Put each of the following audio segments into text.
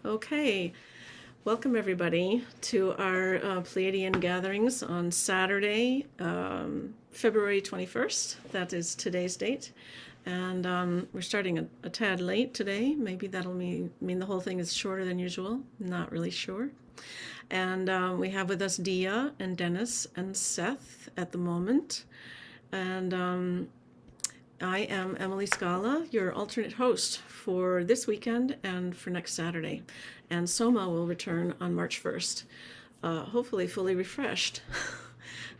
Okay, welcome everybody to our Pleiadian gatherings on Saturday, February 21st. That is today's date. And we're starting a tad late today. Maybe that'll mean the whole thing is shorter than usual. Not really sure. And we have with us Dia and Dennis and Seth at the moment. And I am Emily Scala, your alternate host for this weekend and for next Saturday. And Soma will return on March 1st, hopefully fully refreshed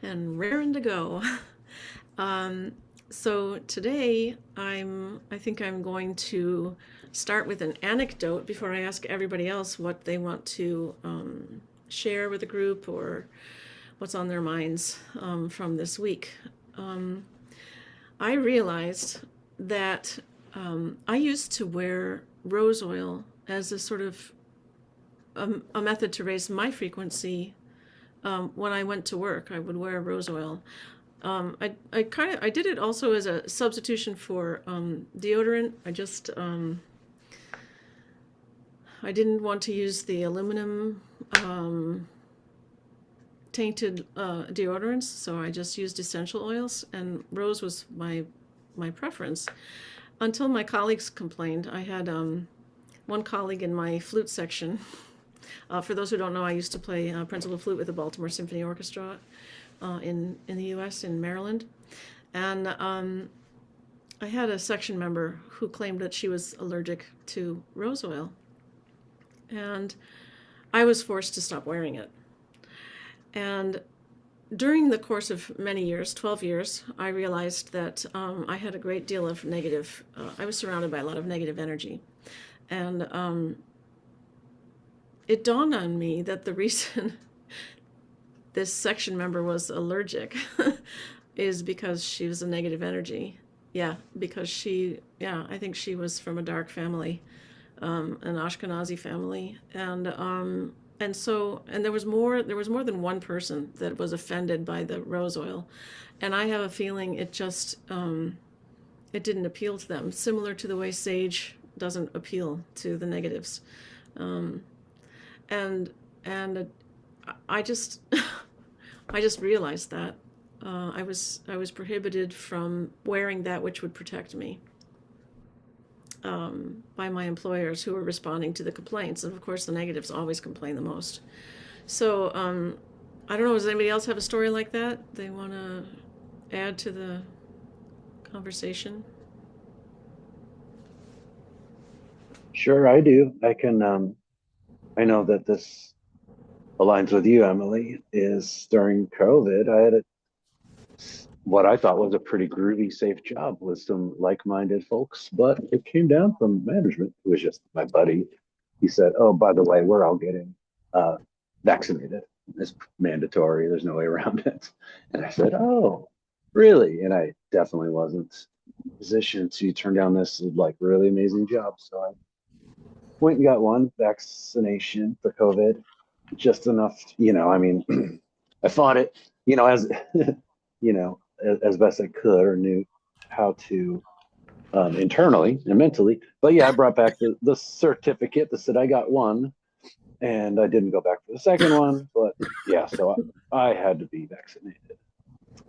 and raring to go. So today I think I'm going to start with an anecdote before I ask everybody else what they want to share with the group or what's on their minds from this week. I realized that I used to wear rose oil as a sort of a method to raise my frequency. When I went to work, I would wear rose oil. I did it also as a substitution for deodorant. I didn't want to use the aluminum tainted deodorants, so I just used essential oils, and rose was my preference until my colleagues complained. I had one colleague in my flute section. For those who don't know, I used to play principal flute with the Baltimore Symphony Orchestra in the U.S. in Maryland, and I had a section member who claimed that she was allergic to rose oil, and I was forced to stop wearing it. And during the course of many years, 12 years, I realized that I had a great deal of negative, I was surrounded by a lot of negative energy. And it dawned on me that the reason this section member was allergic is because she was a negative energy. Yeah, because I think she was from a dark family, an Ashkenazi family. And there was more than one person that was offended by the rose oil, and I have a feeling it just it didn't appeal to them, similar to the way sage doesn't appeal to the negatives, and I just I just realized that I was prohibited from wearing that which would protect me. By my employers who were responding to the complaints. And of course, the negatives always complain the most. So I don't know, does anybody else have a story like that they want to add to the conversation? Sure, I do. I know that this aligns with you, Emily, is during COVID, I had what I thought was a pretty groovy, safe job with some like-minded folks, but it came down from management, who was just my buddy. He said, "Oh, by the way, we're all getting uh, vaccinated. It's mandatory. There's no way around it." And I said, "Oh, really?" And I definitely wasn't positioned to turn down this like really amazing job. So I went and got one vaccination for COVID, just enough, I mean, I fought it, as as best I could or knew how to internally and mentally. But yeah, I brought back the certificate that said I got one, and I didn't go back for the second one. But yeah, so I had to be vaccinated,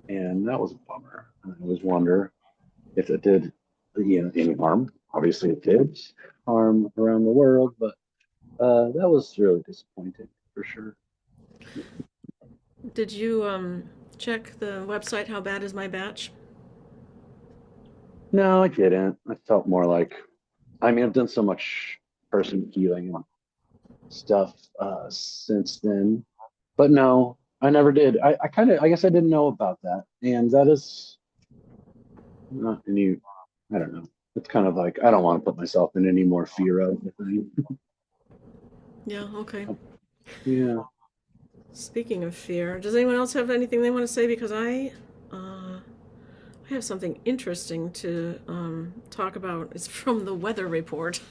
and that was a bummer. I always wonder if it did, any harm. Obviously, it did harm around the world, but that was really disappointing for sure. Did you check the website, How Bad Is My Batch? No, I didn't. I felt more like, I mean, I've done so much person healing and stuff since then, but no, I never did. I guess I didn't know about that. And that is not any, I don't know. It's kind of like, I don't want to put myself in any more fear of the thing. Yeah, okay. Yeah. Speaking of fear, does anyone else have anything they want to say? Because I have something interesting to talk about. It's from the weather report.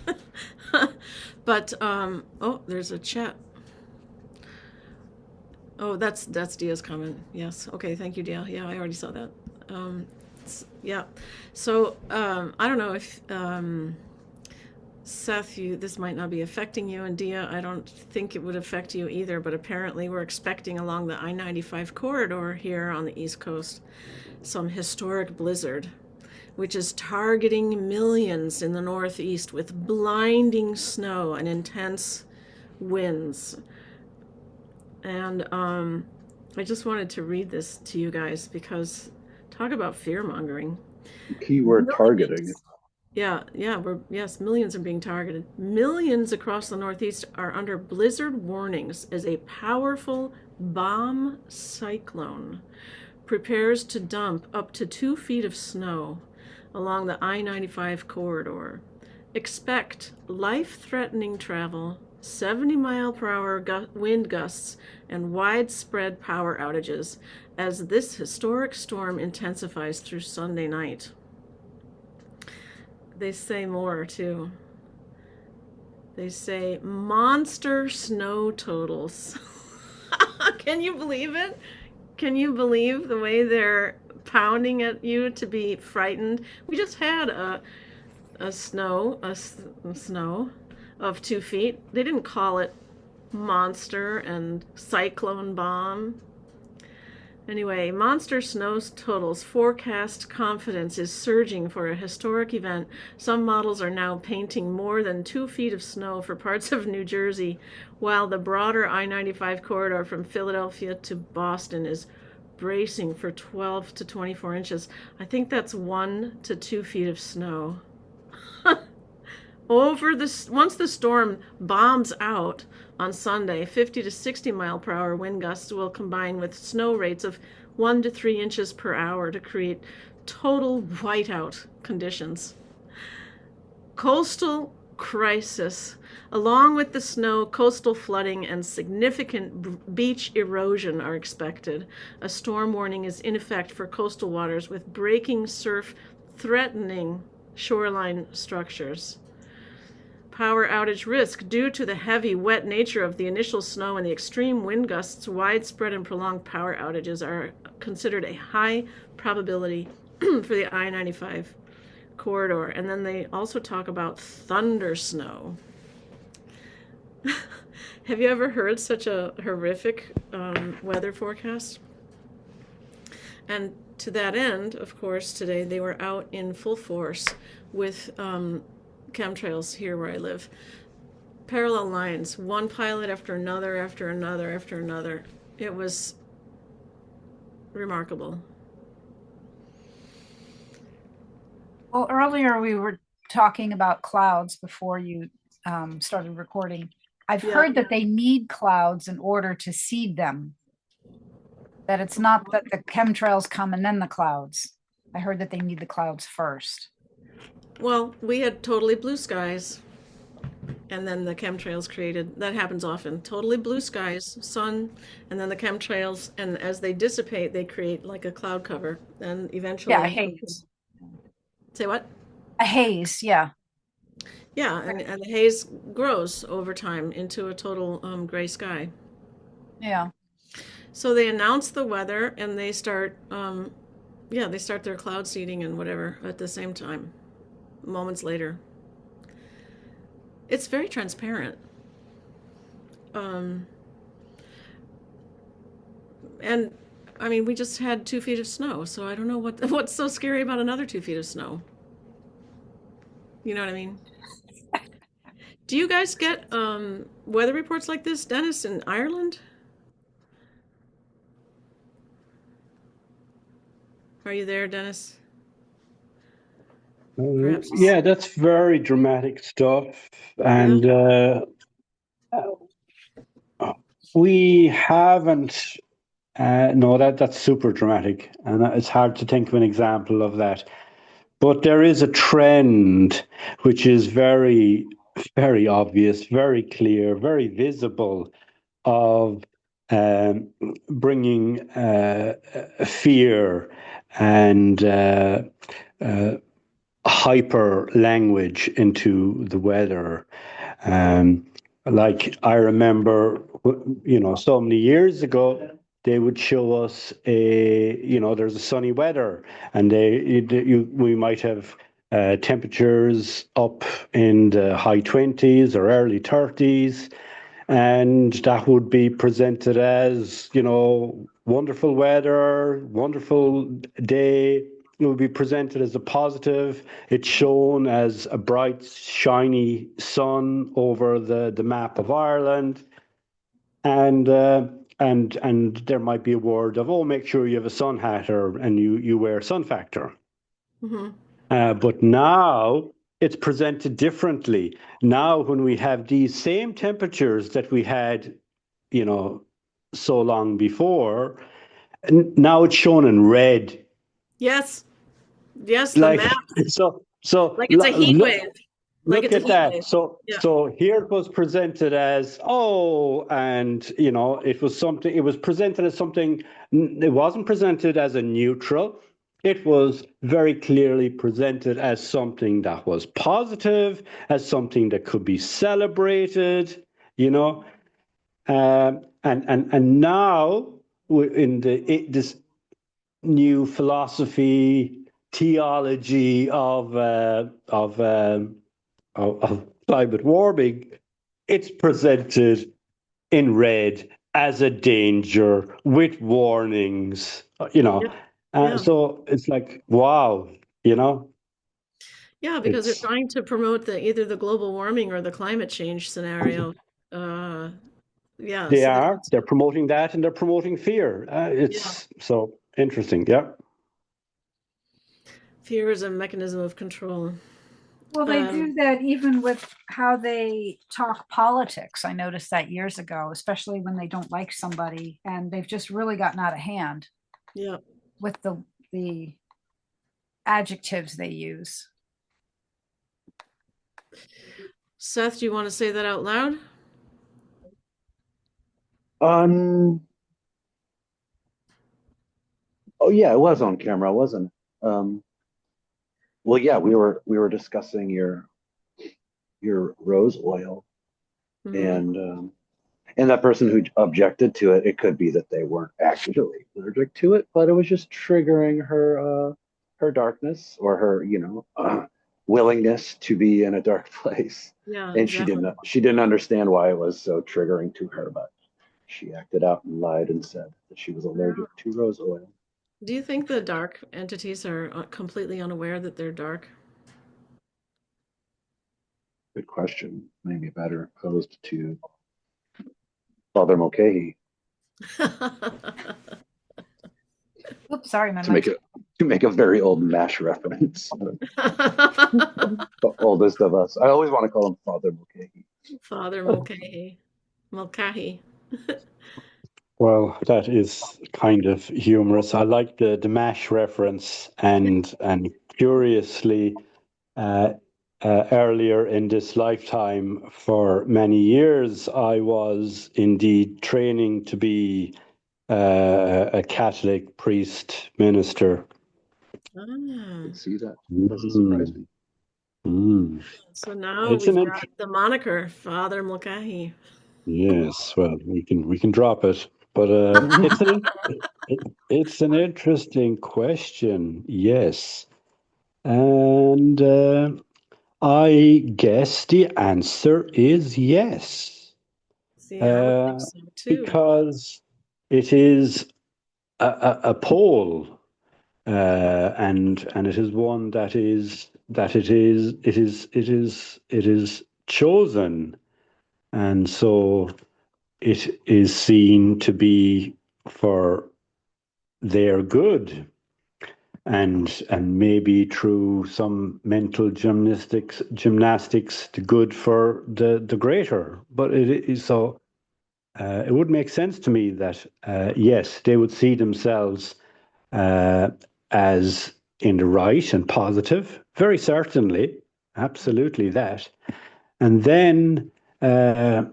But, oh, there's a chat. Oh, that's Dia's comment. Yes. Okay, thank you, Dia. Yeah, I already saw that. Yeah. So, I don't know if Seth, this might not be affecting you, and Dia, I don't think it would affect you either, but apparently we're expecting along the I-95 corridor here on the East Coast some historic blizzard, which is targeting millions in the Northeast with blinding snow and intense winds. And I just wanted to read this to you guys because talk about fear mongering. Keyword targeting. Yes, millions are being targeted. Millions across the Northeast are under blizzard warnings as a powerful bomb cyclone prepares to dump up to 2 feet of snow along the I-95 corridor. Expect life-threatening travel, 70-mile-per-hour wind gusts, and widespread power outages as this historic storm intensifies through Sunday night. They say more, too. They say monster snow totals. Can you believe it? Can you believe the way they're pounding at you to be frightened? We just had a snow of 2 feet. They didn't call it monster and cyclone bomb. Anyway, monster snow totals forecast confidence is surging for a historic event. Some models are now painting more than 2 feet of snow for parts of New Jersey, while the broader I-95 corridor from Philadelphia to Boston is bracing for 12 to 24 inches. I think that's 1 to 2 feet of snow. Once the storm bombs out on Sunday, 50 to 60 mile per hour wind gusts will combine with snow rates of 1 to 3 inches per hour to create total whiteout conditions. Coastal crisis. Along with the snow, coastal flooding and significant beach erosion are expected. A storm warning is in effect for coastal waters with breaking surf threatening shoreline structures. Power outage risk due to the heavy, wet nature of the initial snow and the extreme wind gusts. Widespread and prolonged power outages are considered a high probability for the I-95 corridor. And then they also talk about thunder snow. Have you ever heard such a horrific weather forecast? And to that end, of course, today they were out in full force with chemtrails here where I live. Parallel lines, one pilot after another, after another, after another. It was remarkable. Well, earlier we were talking about clouds before you started recording. I've heard that they need clouds in order to seed them. That it's not that the chemtrails come and then the clouds. I heard that they need the clouds first. Well, we had totally blue skies, and then the chemtrails created. That happens often. Totally blue skies, sun, and then the chemtrails, and as they dissipate, they create like a cloud cover, and eventually. Yeah, a haze. Say what? A haze, yeah. Yeah, and the haze grows over time into a total gray sky. Yeah. So they announce the weather, and they start, they start their cloud seeding and whatever at the same time. Moments later. It's very transparent. And I mean, we just had 2 feet of snow, so I don't know what's so scary about another 2 feet of snow. You know what I mean? Do you guys get weather reports like this, Dennis, in Ireland? Are you there, Dennis? Yeah, that's very dramatic stuff. And we haven't, no, that's super dramatic. And it's hard to think of an example of that. But there is a trend which is very, very obvious, very clear, very visible of bringing fear and hyper language into the weather. Like I remember, so many years ago, they would show us there's a sunny weather, and we might have temperatures up in the high 20s or early 30s. And that would be presented as, wonderful weather, wonderful day. It would be presented as a positive. It's shown as a bright, shiny sun over the map of Ireland. And there might be a word of, oh, make sure you have a sun hat and you wear sun factor. Mm-hmm. But now it's presented differently. Now, when we have these same temperatures that we had, so long before, now it's shown in red. Yes. Yes, the Like, map. so Like it's a heat wave. Like look it's a at heat that. wave. So Yeah. so here it was presented as, and it was something. It was presented as something. It wasn't presented as a neutral. It was very clearly presented as something that was positive, as something that could be celebrated. And now in this new philosophy, theology of climate warming, it's presented in red as a danger with warnings, Yeah. Yeah. So it's like, wow, Yeah, because they're it's trying to promote either the global warming or the climate change scenario. Yeah, so they're promoting that, and they're promoting fear. yeah, It's so interesting. Yeah. fear is a mechanism of control. Well, they do that even with how they talk politics. I noticed that years ago, especially when they don't like somebody and they've just really gotten out of hand Yeah. with the adjectives they use. Seth, do you want to say that out loud? Oh yeah, it was on camera, wasn't it? Well, yeah, we were discussing your rose oil, Mm-hmm. and that person who objected to it, it could be that they weren't actually allergic to it, but it was just triggering her darkness or her willingness to be in a dark place, Yeah, and exactly. she didn't understand why it was so triggering to her, but she acted out and lied and said that she was allergic to rose oil. Do you think the dark entities are completely unaware that they're dark? Good question. Maybe better posed to Father Mulcahy Oops, sorry, my to make it to make a very old MASH reference. The oldest of us. I always want to call him Father Mulcahy. Father Mulcahy. Mulcahy. Well, that is kind of humorous. I like the MASH reference, and curiously, earlier in this lifetime, for many years, I was indeed training to be a Catholic priest minister. Ah, I see that. Doesn't surprise me. Mm. so now It's we've an got the moniker Father Mulcahy. Yes, well, we can drop it, but it's an interesting question. Yes, and I guess the answer is yes, See, I would think so too. because it is a poll, and it is one that it is chosen, and so it is seen to be for their good, and maybe through some mental gymnastics the good for the greater. But it is so. It would make sense to me that yes, they would see themselves as in the right and positive, very certainly, absolutely that, and then. Uh,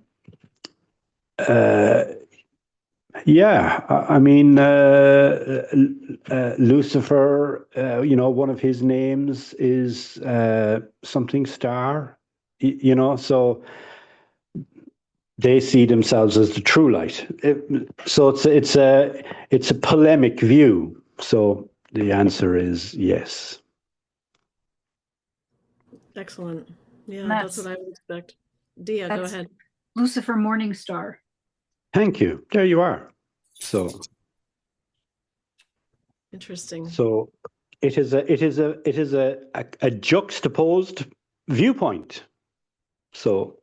Yeah, I mean, Lucifer, one of his names is something star, so they see themselves as the true light. So it's a polemic view. So the answer is yes. Excellent. Yeah, And that's what I would expect. Dia, go that's ahead. Lucifer Morningstar. Thank you. There you are. So Interesting. it is a juxtaposed viewpoint. So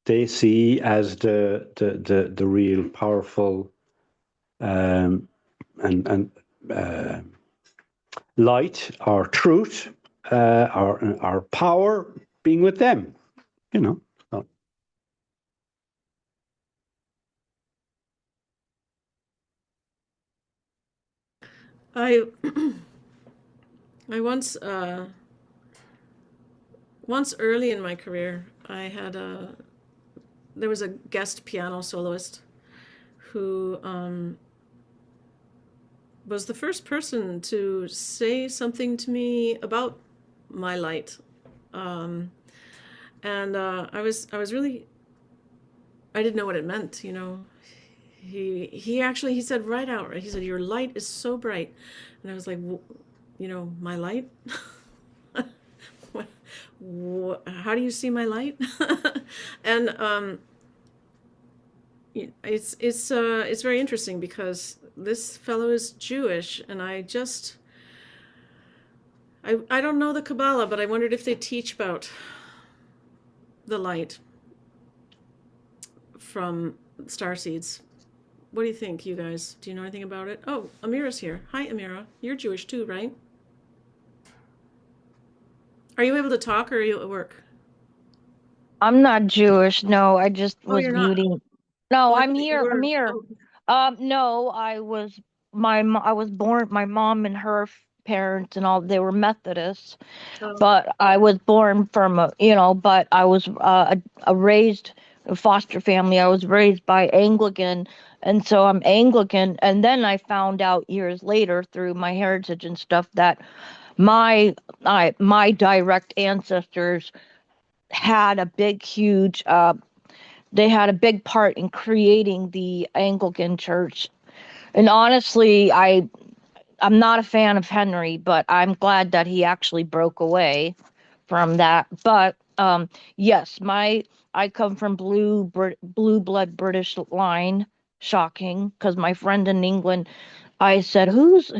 they see as the real powerful and light or truth or power being with them, you know. So. I I once early in my career, there was a guest piano soloist who was the first person to say something to me about my light. Um, and I was really, I didn't know what it meant, you know. He said right out, he said, "Your light is so bright," and I was like, you know, my light. How do you see my light? And it's very interesting because this fellow is Jewish, and I don't know the Kabbalah, but I wondered if they teach about the light from starseeds. What do you think, you guys? Do you know anything about it? Oh, Amira's here. Hi, Amira. You're Jewish too, right? Are you able to talk, or are you at work? I'm not Jewish. No, I just Oh, was you're not. muting. No, Oh, I I'm thought you here. I'm were. here. Oh, No, I was born. My mom and her parents and all they were Methodists, oh, but I was born from but I was a raised foster family. I was raised by Anglican, and so I'm Anglican. And then I found out years later through my heritage and stuff that my direct ancestors had a big, huge they had a big part in creating the Anglican Church. And honestly, I'm not a fan of Henry, but I'm glad that he actually broke away from that. But yes, my I come from blue blood British line. Shocking, because my friend in England, I said, who's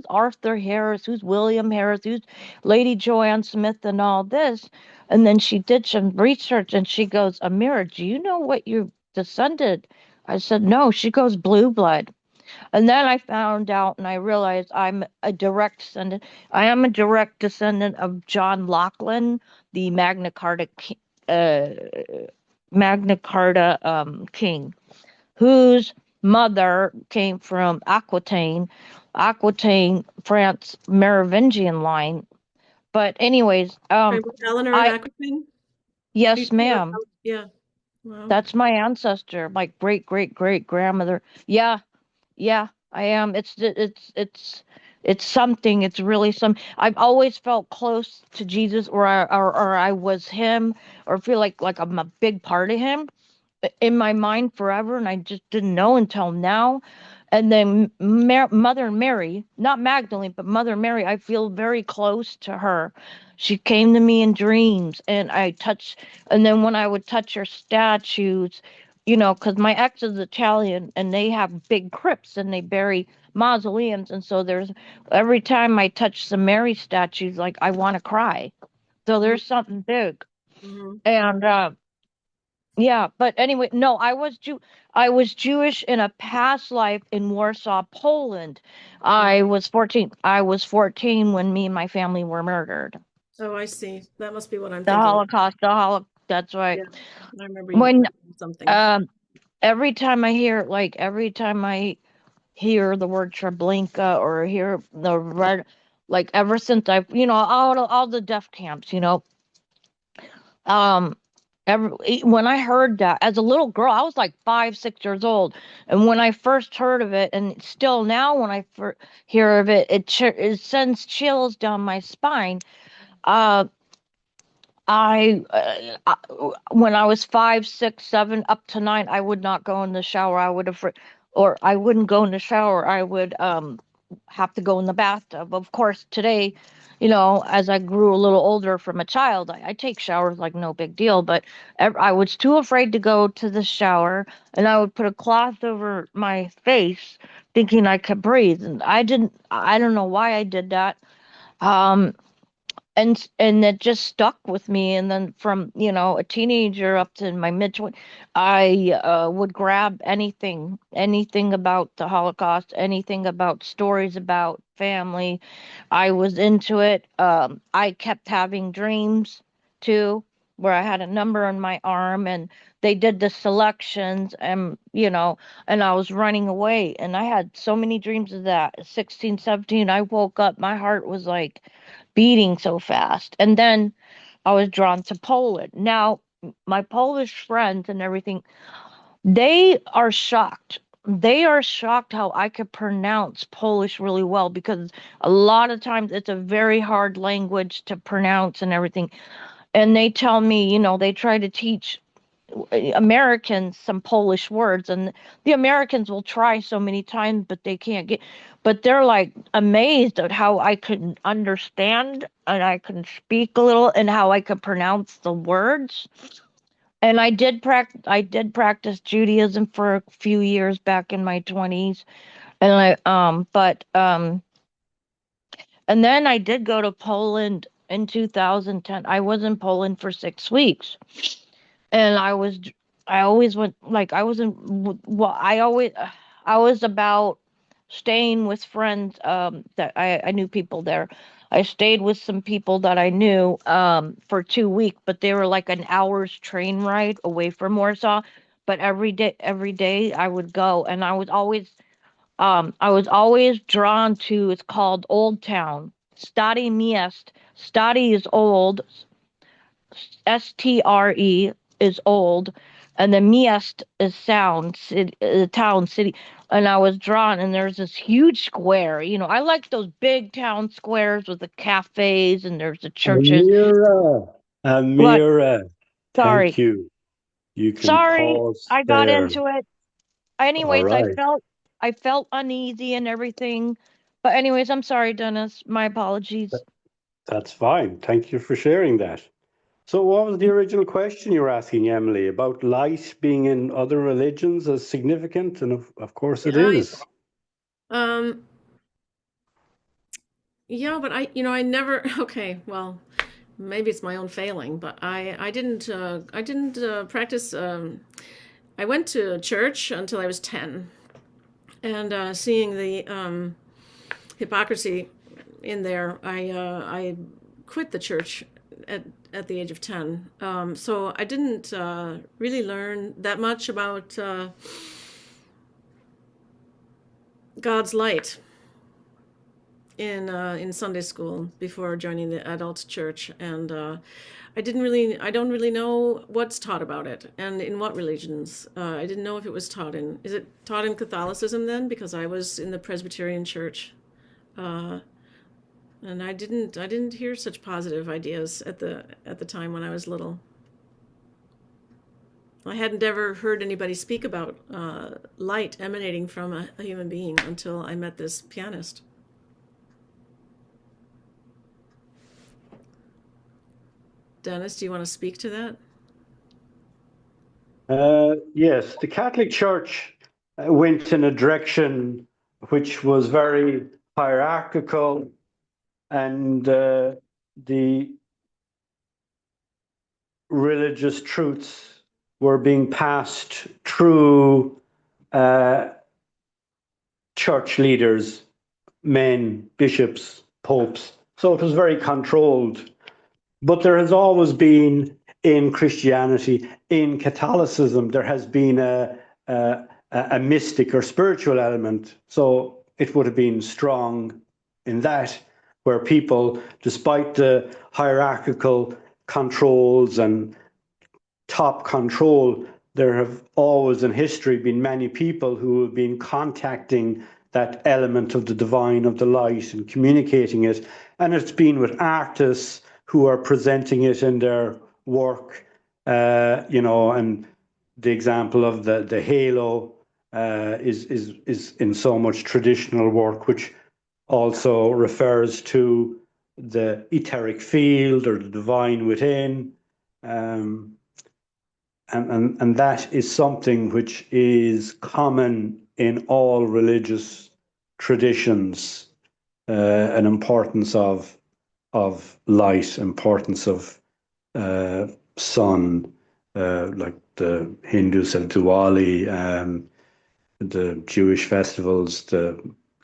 Arthur Harris, who's William Harris, who's Lady Joanne Smith and all this? And then she did some research and she goes, Amira, do you know what you descended? I said, no. She goes, blue blood. And then I found out and I realized I am a direct descendant of John Lachlan, the uh, Magna Carta king, whose mother came from Aquitaine, France, Merovingian line. But anyways, right, Eleanor of I Aquitaine. yes, ma'am. Yeah. Wow. That's my ancestor, my great great great grandmother. Yeah, yeah, I am. It's something. It's really some. I've always felt close to Jesus, or I was him, or feel like I'm a big part of him in my mind forever, and I just didn't know until now. And then Mother Mary, not Magdalene, but Mother Mary, I feel very close to her. She came to me in dreams, and and then when I would touch her statues, because my ex is Italian, and they have big crypts, and they bury mausoleums, and so every time I touch some Mary statues, like I want to cry. So Mm-hmm. there's something big, Mm-hmm. and yeah, but anyway, no, I was Jewish in a past life in Warsaw, Poland. I was 14 when me and my family were murdered. Oh, I see. That must be what I'm The thinking. Holocaust, that's right. Yeah, I remember you When something. um every time I hear the word Treblinka or hear the red, like ever since I've, all the death camps, um when I heard that as a little girl, I was like 5, 6 years old, and when I first heard of it, and still now when I hear of it, it sends chills down my spine. Uh, when I was 5, 6, 7, up to 9, I would not go in the shower. I would have, or I wouldn't go in the shower. I would have to go in the bathtub. Of course, today, as I grew a little older from a child, I take showers like no big deal, but I was too afraid to go to the shower, and I would put a cloth over my face thinking I could breathe. And I don't know why I did that. Um, and it just stuck with me, and then from a teenager up to my mid 20s, I would grab anything about the Holocaust, anything about stories about family. I was into it. I kept having dreams too, where I had a number on my arm, and they did the selections, and I was running away, and I had so many dreams of that. 16, 17, I woke up, my heart was like beating so fast. And then I was drawn to Poland. Now, my Polish friends and everything, they are shocked. They are shocked how I could pronounce Polish really well, because a lot of times it's a very hard language to pronounce and everything. And they tell me, they try to teach Americans some Polish words, and the Americans will try so many times, but they can't get. But they're like amazed at how I could understand and I can speak a little and how I could pronounce the words. And I did practice Judaism for a few years back in my 20s, and and then I did go to Poland in 2010. I was in Poland for 6 weeks, and I always went, like, I was in well I was about staying with friends, that I knew people there. I stayed with some people that I knew for 2 weeks, but they were like an hour's train ride away from Warsaw. But every day I would go, and I was always drawn to, it's called Old Town. Stary Miest. Stary is old, STRE is old, and the Miest is sound, city, town, city. And I was drawn, and there's this huge square. I like those big town squares with the cafes, and there's the churches. Amira, But Amira, thank sorry, you. You can sorry, pause I got there. into it. All Anyways, I right. felt I felt uneasy and everything. But anyways, I'm sorry, Dennis. My apologies. That's fine. Thank you for sharing that. So, what was the original question you were asking, Emily, about light being in other religions as significant? And of course it I, is. um, yeah, but I never, okay, well, maybe it's my own failing, but I didn't practice, I went to church until I was 10, and seeing the hypocrisy in there, I quit the church at the age of 10. So I didn't really learn that much about God's light in Sunday school before joining the adult church, and I don't really know what's taught about it and in what religions. I didn't know if it was taught in. Is it taught in Catholicism then? Because I was in the Presbyterian church, uh, and I didn't hear such positive ideas at the time when I was little. I hadn't ever heard anybody speak about light emanating from a human being until I met this pianist. Dennis, do you want to speak to that? Yes, the Catholic Church went in a direction which was very hierarchical, and the religious truths were being passed through church leaders, men, bishops, popes. So it was very controlled. But there has always been, in Christianity, in Catholicism, there has been a mystic or spiritual element. So it would have been strong in that, where people, despite the hierarchical controls and top control, there have always in history been many people who have been contacting that element of the divine, of the light, and communicating it. And it's been with artists who are presenting it in their work, and the example of the halo is in so much traditional work, which also refers to the etheric field or the divine within. And that is something which is common in all religious traditions, an importance of light, importance of sun, like the Hindus have Diwali, the Jewish festivals, the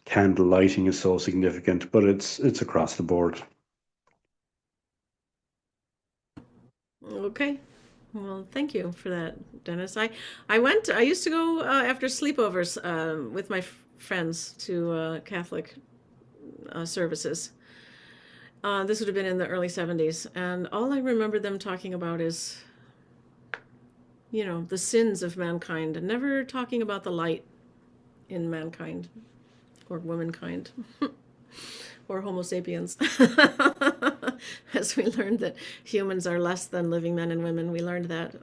candle lighting is so significant, but it's across the board. Okay. Well, thank you for that, Dennis. I used to go after sleepovers with my friends to Catholic services. This would have been in the early 70s. And all I remember them talking about is, the sins of mankind, and never talking about the light in mankind or womankind or Homo sapiens. As we learned that humans are less than living men and women. We learned that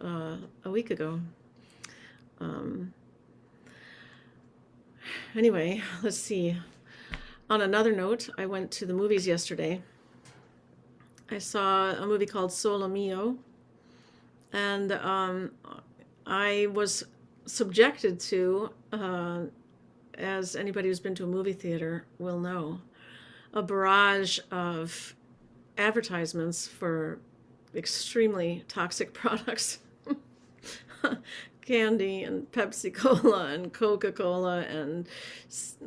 a week ago. Anyway, let's see. On another note, I went to the movies yesterday. I saw a movie called Solo Mio, and I was subjected to, as anybody who's been to a movie theater will know, a barrage of advertisements for extremely toxic products. Candy and Pepsi Cola and Coca Cola and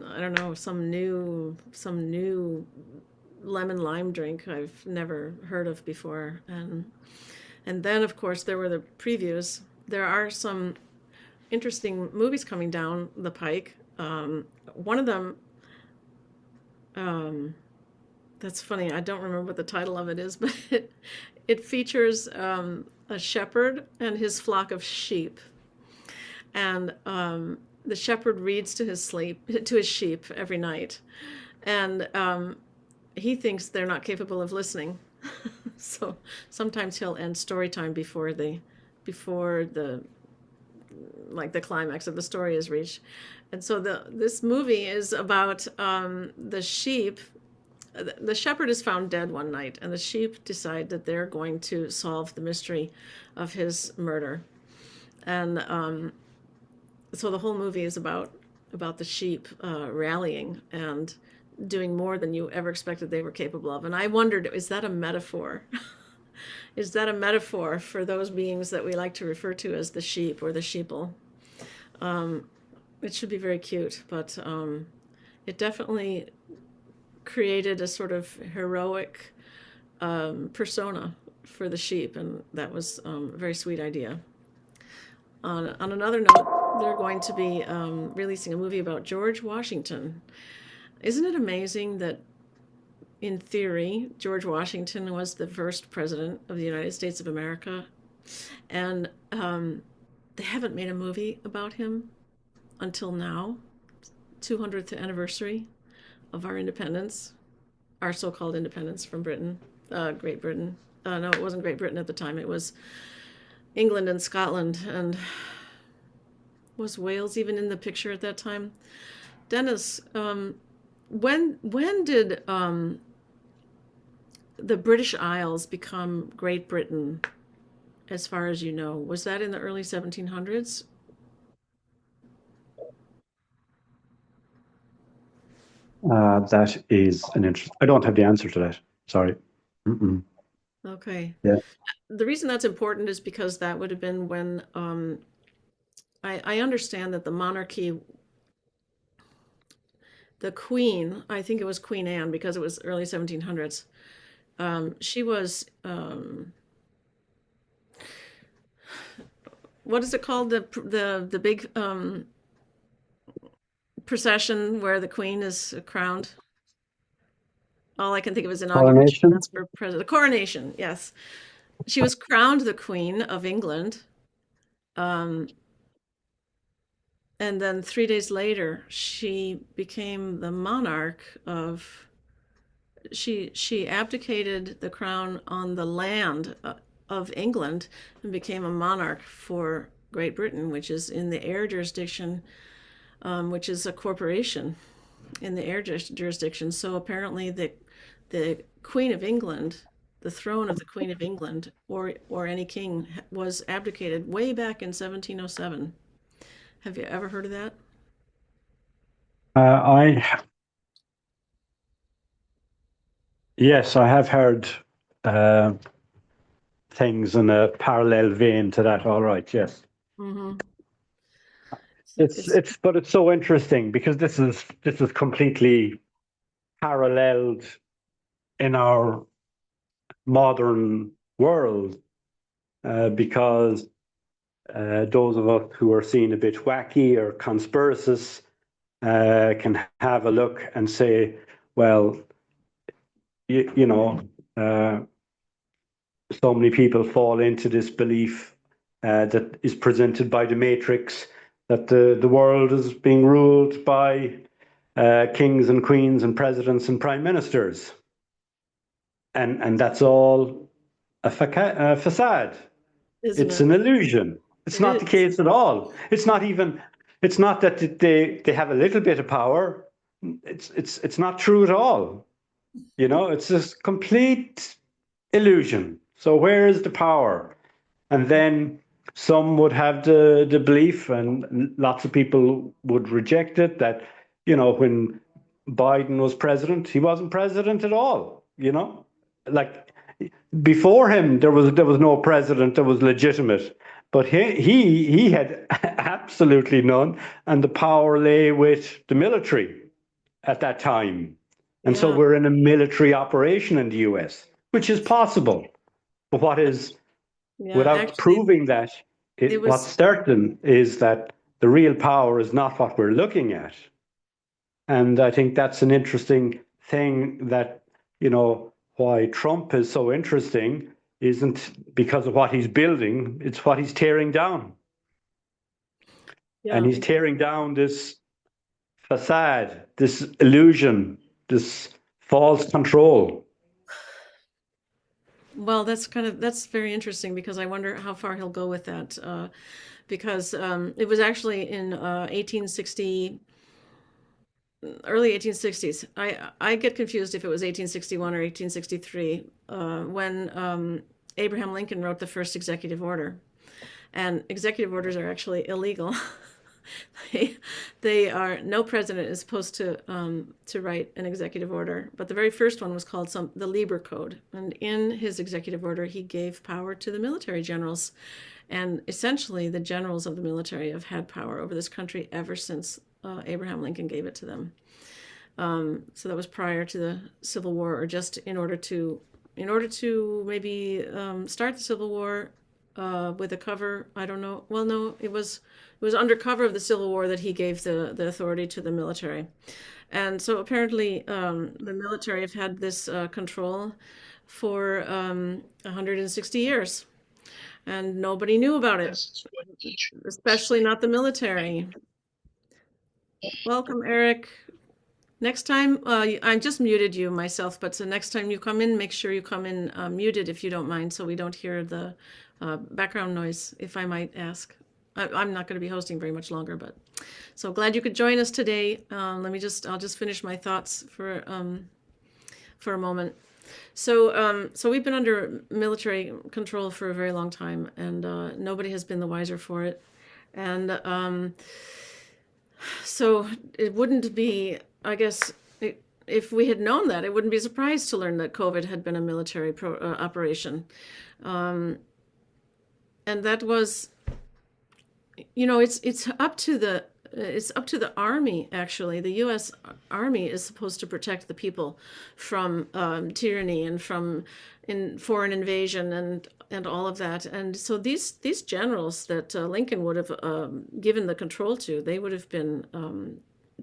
I don't know, some new lemon lime drink I've never heard of before. And then of course there were the previews. There are some interesting movies coming down the pike. One of them, that's funny, I don't remember what the title of it is, but it features a shepherd and his flock of sheep. And the shepherd reads to his sheep every night. And he thinks they're not capable of listening. So sometimes he'll end story time before the climax of the story is reached. And so this movie is about the sheep. The shepherd is found dead one night, and the sheep decide that they're going to solve the mystery of his murder. And so the whole movie is about the sheep rallying and doing more than you ever expected they were capable of. And I wondered, is that a metaphor? Is that a metaphor for those beings that we like to refer to as the sheep or the sheeple? It should be very cute, but it definitely created a sort of heroic persona for the sheep, and that was a very sweet idea. On another note, they're going to be releasing a movie about George Washington. Isn't it amazing that, in theory, George Washington was the first president of the United States of America, and they haven't made a movie about him until now, 200th anniversary of our independence, our so-called independence from Britain, Great Britain. No, it wasn't Great Britain at the time. It was England and Scotland. And was Wales even in the picture at that time? Dennis, when did the British Isles become Great Britain, as far as you know? Was that in the early 1700s? That is an interest. I don't have the answer to that. Sorry. Mm-mm. Okay. Yeah. The reason that's important is because that would have been when I understand that the monarchy, the Queen, I think it was Queen Anne because it was early 1700s. She was, what is it called? The big procession where the Queen is crowned. All I can think of is inauguration. Coronation? That's for president. The coronation, yes. She was crowned the Queen of England. And then 3 days later, she became the monarch of. She abdicated the crown on the land of England and became a monarch for Great Britain, which is in the Eyre jurisdiction, which is a corporation. in the heir jurisdiction. So apparently the Queen of England, the throne of the Queen of England, or any king, was abdicated way back in 1707. Have you ever heard of that? I Yes, I have heard uh, things in a parallel vein to that. All right, yes. Mm-hmm. But it's so interesting because this is completely paralleled in our modern world, because those of us who are seen a bit wacky or conspiracists can have a look and say, well, you know, so many people fall into this belief that is presented by the Matrix, that the world is being ruled by kings and queens and presidents and prime ministers. And that's all a facade. Isn't It's it? an illusion. It's It not the is. case at all. It's not that they have a little bit of power. It's not true at all. It's just complete illusion. So where is the power? And then some would have the belief, and lots of people would reject it, that, when Biden was president, he wasn't president at all, Like, before him, there was no president that was legitimate, but he had absolutely none, and the power lay with the military at that time. And so Yeah. we're in a military operation in the US, which is possible. But Yeah. without Actually, proving that, it what's was. certain is that the real power is not what we're looking at. And I think that's an interesting thing, that, why Trump is so interesting isn't because of what he's building, it's what he's tearing down. And Yeah. he's tearing down this facade, this illusion, this false control. Well, that's very interesting because I wonder how far he'll go with that. Because it was actually in 1860, early 1860s. I get confused if it was 1861 or 1863 when Abraham Lincoln wrote the first executive order. And executive orders are actually illegal. they are no president is supposed to write an executive order, but the very first one was called the Lieber Code, and in his executive order he gave power to the military generals, and essentially the generals of the military have had power over this country ever since Abraham Lincoln gave it to them. So that was prior to the Civil War, or just in order to maybe start the Civil War with a cover. I don't know. Well, no, it was under cover of the Civil War that he gave the authority to the military. And so apparently the military have had this control for 160 years. And nobody knew about it, especially not the military. Welcome, Eric. Next time, I just muted you myself, but so next time you come in, make sure you come in muted if you don't mind, so we don't hear the background noise, if I might ask. I'm not going to be hosting very much longer, but so glad you could join us today. I'll just finish my thoughts for a moment. So we've been under military control for a very long time, and nobody has been the wiser for it. And so it wouldn't be, I guess, if we had known that, it wouldn't be a surprise to learn that COVID had been a military operation. And that was, it's up to the Army, actually. The U.S. Army is supposed to protect the people from tyranny and from foreign invasion and all of that. And so these generals that Lincoln would have given the control to, they would have been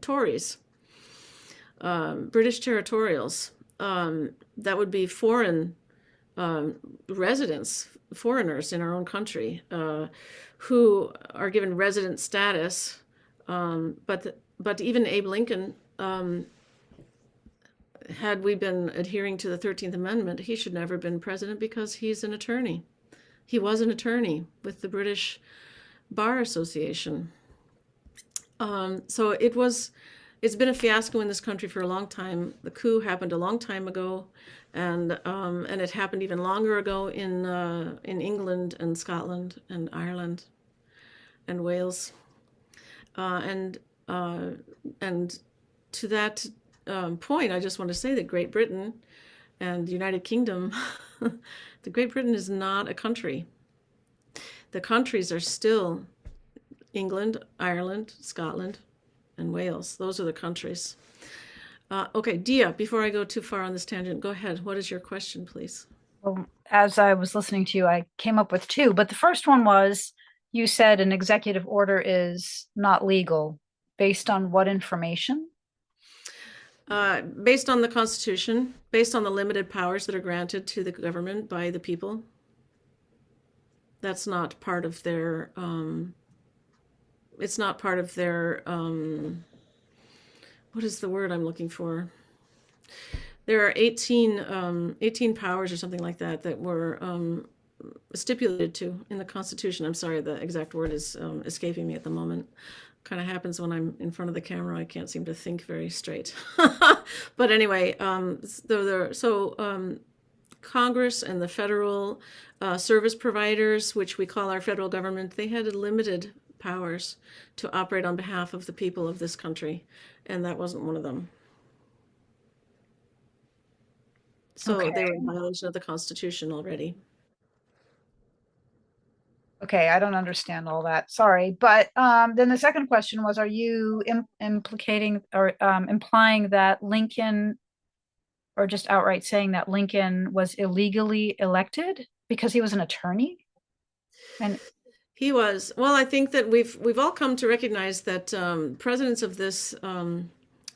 Tories, British territorials. That would be foreign residents, foreigners in our own country, who are given resident status. But even Abe Lincoln, had we been adhering to the 13th Amendment, he should never have been president because he's an attorney. He was an attorney with the British Bar Association. So it was it's been a fiasco in this country for a long time. The coup happened a long time ago, and it happened even longer ago in England and Scotland and Ireland and Wales, and and to that point, I just want to say that Great Britain and the United Kingdom, the Great Britain is not a country. The countries are still England, Ireland, Scotland, and Wales. Those are the countries. Okay, Dia, before I go too far on this tangent, go ahead. What is your question, please? Well, as I was listening to you, I came up with two, but the first one was, you said an executive order is not legal. Based on what information? Based on the Constitution, based on the limited powers that are granted to the government by the people. That's not part of their, it's not part of their, what is the word I'm looking for? There are 18 powers or something like that that were stipulated to in the Constitution. I'm sorry, the exact word is escaping me at the moment. Kind of happens when I'm in front of the camera. I can't seem to think very straight. But anyway, Congress and the federal service providers, which we call our federal government, they had limited powers to operate on behalf of the people of this country, and that wasn't one of them. So they were in violation of the Constitution already. Okay, I don't understand all that. Sorry. But then the second question was, are you implicating or implying that Lincoln, or just outright saying that Lincoln was illegally elected because he was an attorney? And he was. Well, I think that we've all come to recognize that presidents of this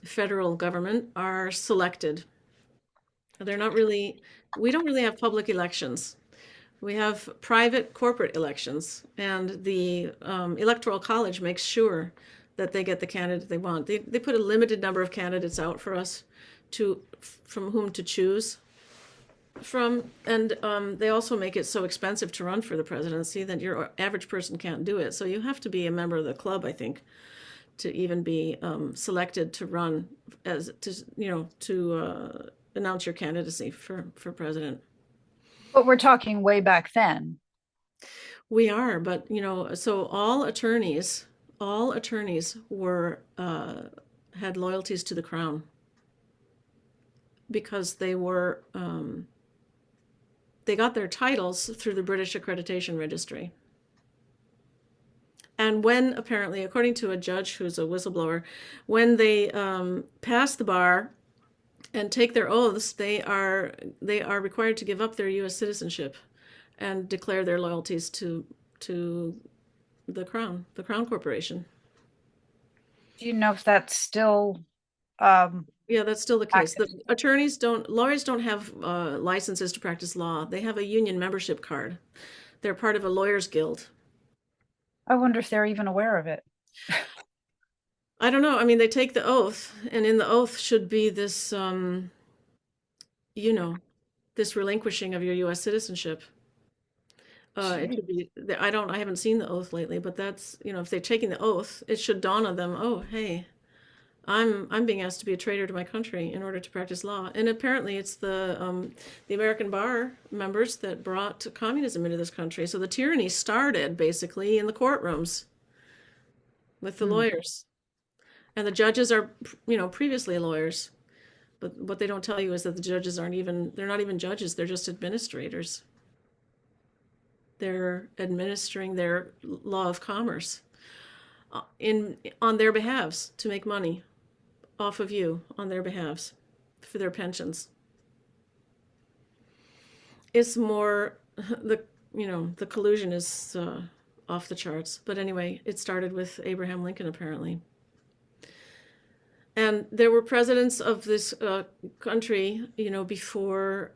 federal government are selected. They're not really, we don't really have public elections. We have private corporate elections, and the Electoral College makes sure that they get the candidate they want. They put a limited number of candidates out for us from whom to choose from, and they also make it so expensive to run for the presidency that your average person can't do it. So you have to be a member of the club, I think, to even be selected to run to announce your candidacy for president. But we're talking way back then. We are, but so all attorneys were had loyalties to the crown because they were they got their titles through the British Accreditation Registry. And when, apparently, according to a judge who's a whistleblower, when they pass the bar and take their oaths, they are required to give up their U.S. citizenship and declare their loyalties to the Crown Corporation. Do you know if that's still? Yeah, that's still the case. The lawyers don't have licenses to practice law. They have a union membership card. They're part of a lawyers' guild. I wonder if they're even aware of it. I don't know. I mean, they take the oath, and in the oath should be this, this relinquishing of your U.S. citizenship. It should be. I haven't seen the oath lately, but that's, if they're taking the oath, it should dawn on them. Oh, hey, I'm being asked to be a traitor to my country in order to practice law. And apparently, it's the American bar members that brought communism into this country. So the tyranny started basically in the courtrooms with the lawyers. And the judges are, previously lawyers. But what they don't tell you is that the judges they're not even judges, they're just administrators. They're administering their law of commerce on their behalves to make money off of you on their behalves for their pensions. It's more, the collusion is off the charts. But anyway, it started with Abraham Lincoln, apparently. And there were presidents of this country, before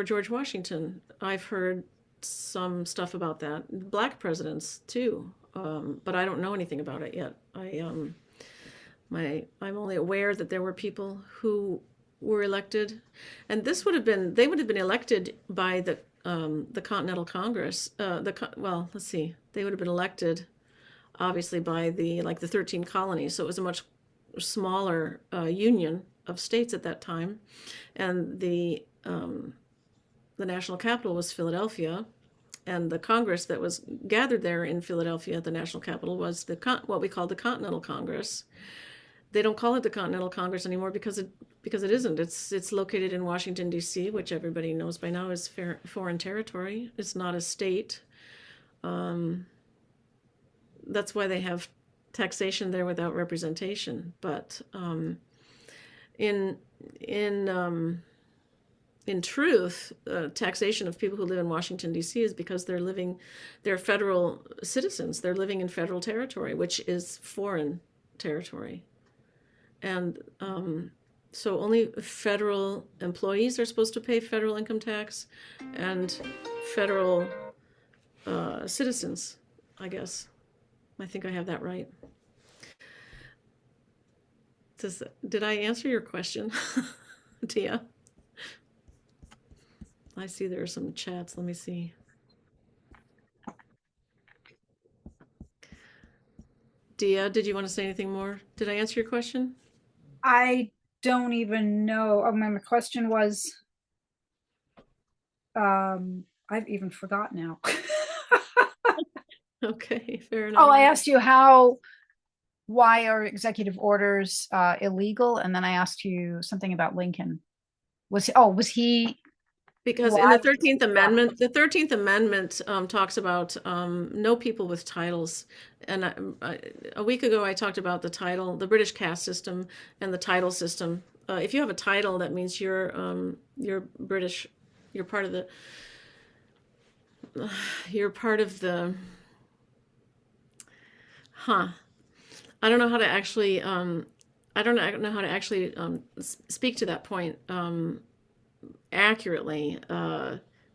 George Washington. I've heard some stuff about that. Black presidents too, but I don't know anything about it yet. I'm only aware that there were people who were elected, and they would have been elected by the Continental Congress. Let's see, they would have been elected, obviously, by the 13 colonies. So it was a much smaller union of states at that time, and the national capital was Philadelphia, and the Congress that was gathered there in Philadelphia, the national capital, was what we call the Continental Congress. They don't call it the Continental Congress anymore because it isn't. It's located in Washington D.C., which everybody knows by now is foreign territory. It's not a state. That's why they have taxation there without representation. But in truth, taxation of people who live in Washington, D.C. is because they're federal citizens. They're living in federal territory, which is foreign territory. And so only federal employees are supposed to pay federal income tax, and federal citizens, I guess. I think I have that right. Did I answer your question, Tia? I see there are some chats. Let me see. Dia, did you want to say anything more? Did I answer your question? I don't even know. Oh, my question was, I've even forgot now. Okay, fair enough. Oh, I asked you why are executive orders illegal? And then I asked you something about Lincoln. Was he? Because in the 13th Amendment, the 13th Amendment talks about no people with titles. And a week ago, I talked about the British caste system and the title system. If you have a title, that means you're British. You're part of the. I don't know how to actually. I don't know how to actually speak to that point. Accurately.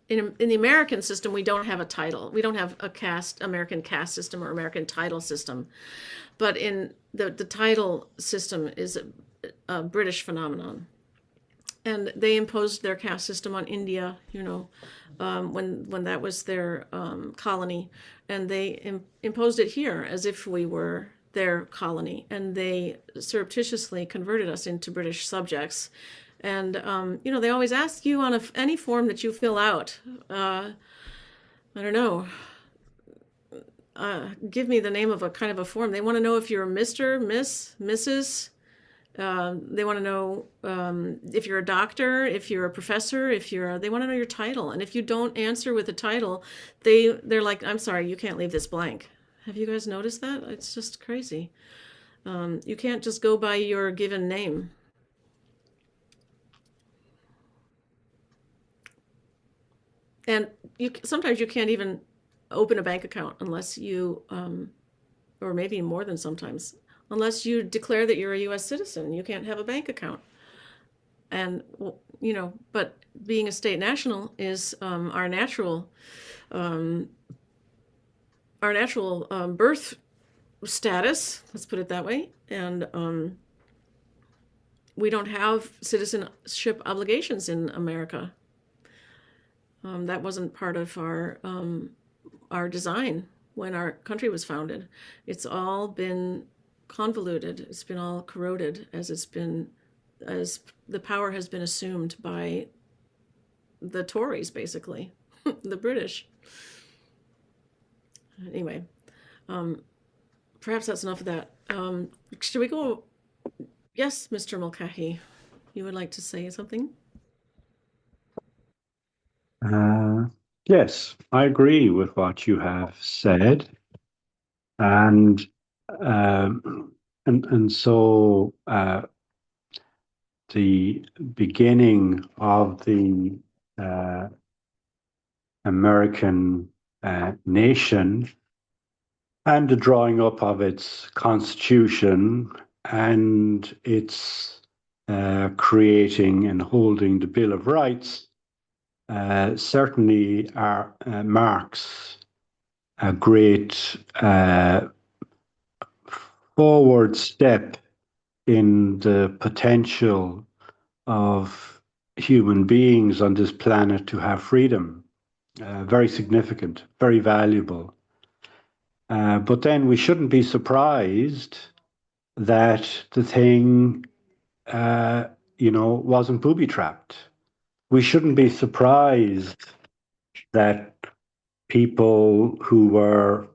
In the American system, we don't have a title. We don't have a American caste system or American title system. But in the title system is a British phenomenon. And they imposed their caste system on India, when that was their colony. And they imposed it here as if we were their colony. And they surreptitiously converted us into British subjects. And, they always ask you on any form that you fill out, I don't know, give me the name of a kind of a form. They want to know if you're a Mr., Miss, Mrs. They want to know if you're a doctor, if you're a professor, they want to know your title. And if you don't answer with a title, they're like, I'm sorry, you can't leave this blank. Have you guys noticed that? It's just crazy. You can't just go by your given name. And sometimes you can't even open a bank account unless you, or maybe more than sometimes, unless you declare that you're a U.S. citizen. You can't have a bank account. And, but being a state national is our natural birth status, let's put it that way. And we don't have citizenship obligations in America. That wasn't part of our design when our country was founded. It's all been convoluted. It's been all corroded as the power has been assumed by the Tories, basically, the British. Anyway, perhaps that's enough of that. Should we go? Yes, Mr. Mulcahy, you would like to say something? Yes, I agree with what you have said, and so the beginning of the American nation and the drawing up of its constitution and its creating and holding the Bill of Rights certainly marks a great forward step in the potential of human beings on this planet to have freedom. Very significant, very valuable. But then we shouldn't be surprised that the thing, wasn't booby trapped. We shouldn't be surprised that people who were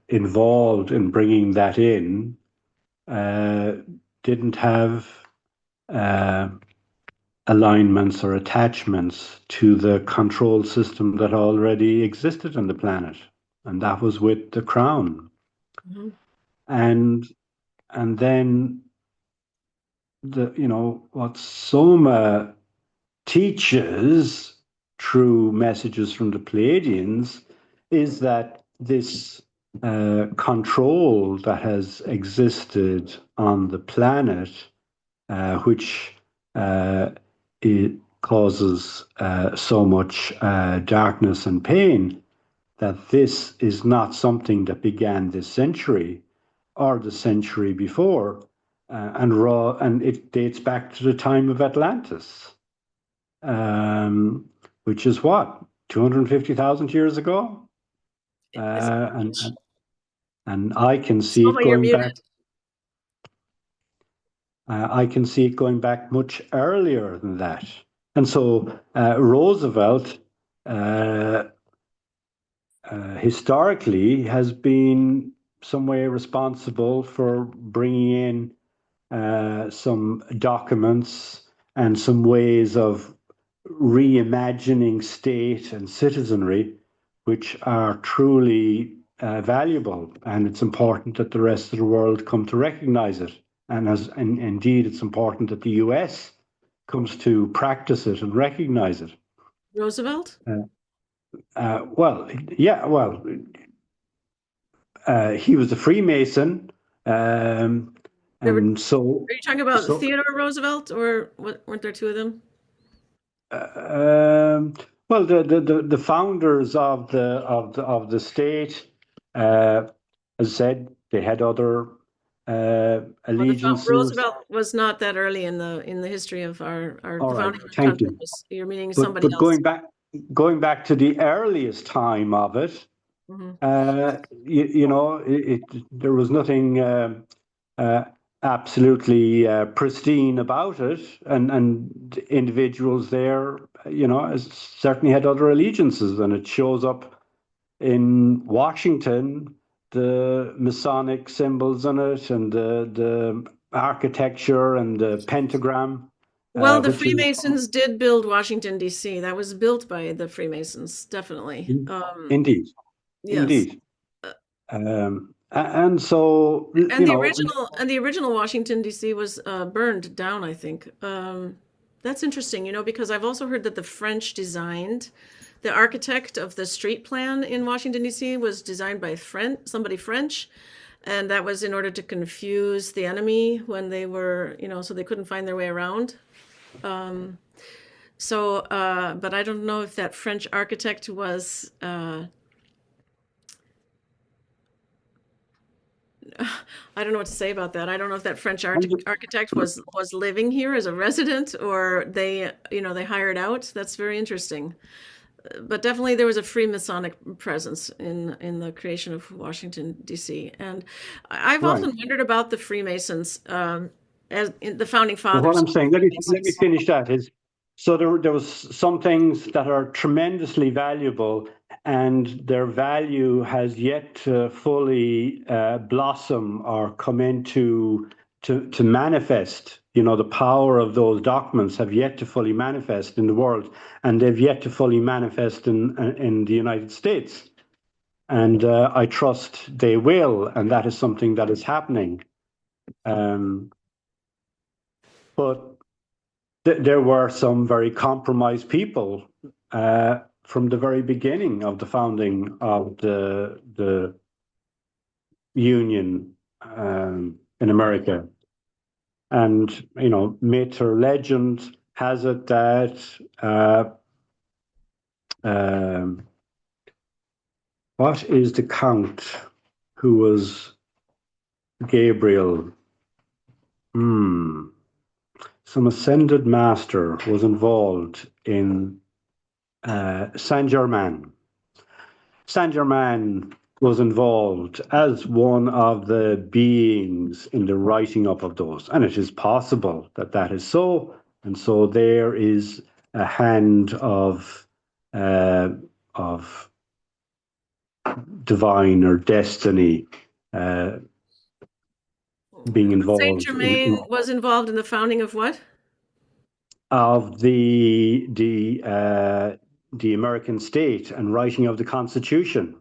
involved in bringing that in didn't have alignments or attachments to the control system that already existed on the planet, and that was with the crown. Mm-hmm. And then what Soma teaches through messages from the Pleiadians is that this control that has existed on the planet, which it causes so much darkness and pain, that this is not something that began this century or the century before, and it dates back to the time of Atlantis, which is what, 250,000 years ago, and I can see it going back. I can see it going back much earlier than that. And so Roosevelt historically has been some way responsible for bringing in some documents and some ways of reimagining state and citizenry, which are truly valuable. And it's important that the rest of the world come to recognize it. And indeed, it's important that the US comes to practice it and recognize it. Roosevelt? He was a Freemason. And so, are you talking about Theodore Roosevelt, or weren't there two of them? Well, the founders of the state, as I said, they had other allegiances. Roosevelt was not that early in the history of our founding country. You're meaning somebody else. Going back to the earliest time of it, there was nothing absolutely pristine about it, and individuals there, certainly had other allegiances, and it shows up in Washington, the Masonic symbols in it, and the architecture and the pentagram. Well, the Freemasons did build Washington, D.C. That was built by the Freemasons, definitely. Indeed. Yes. Indeed. And so, the original Washington, D.C. was burned down, I think. That's interesting, because I've also heard that the French designed, the architect of the street plan in Washington, D.C. was designed by somebody French. And that was in order to confuse the enemy when they were, so they couldn't find their way around. But I don't know if that French architect was, I don't know what to say about that. I don't know if that French architect was living here as a resident, or they hired out. That's very interesting. But definitely there was a Freemasonic presence in the creation of Washington, D.C. And I've often wondered about the Freemasons as in the founding fathers. What I'm saying, let me finish that. So there was some things that are tremendously valuable, and their value has yet to fully blossom or come into to manifest. The power of those documents have yet to fully manifest in the world, and they've yet to fully manifest in the United States. And I trust they will, and that is something that is happening. But there were some very compromised people from the very beginning of the founding of the Union in America. And, myth or legend has it that what is the count who was Gabriel? Some ascended master was involved in Saint Germain. Saint Germain was involved as one of the beings in the writing up of those. And it is possible that that is so. And so there is a hand of divine or destiny being Saint involved Germain was involved in the founding of what? of the American state and writing of the Constitution.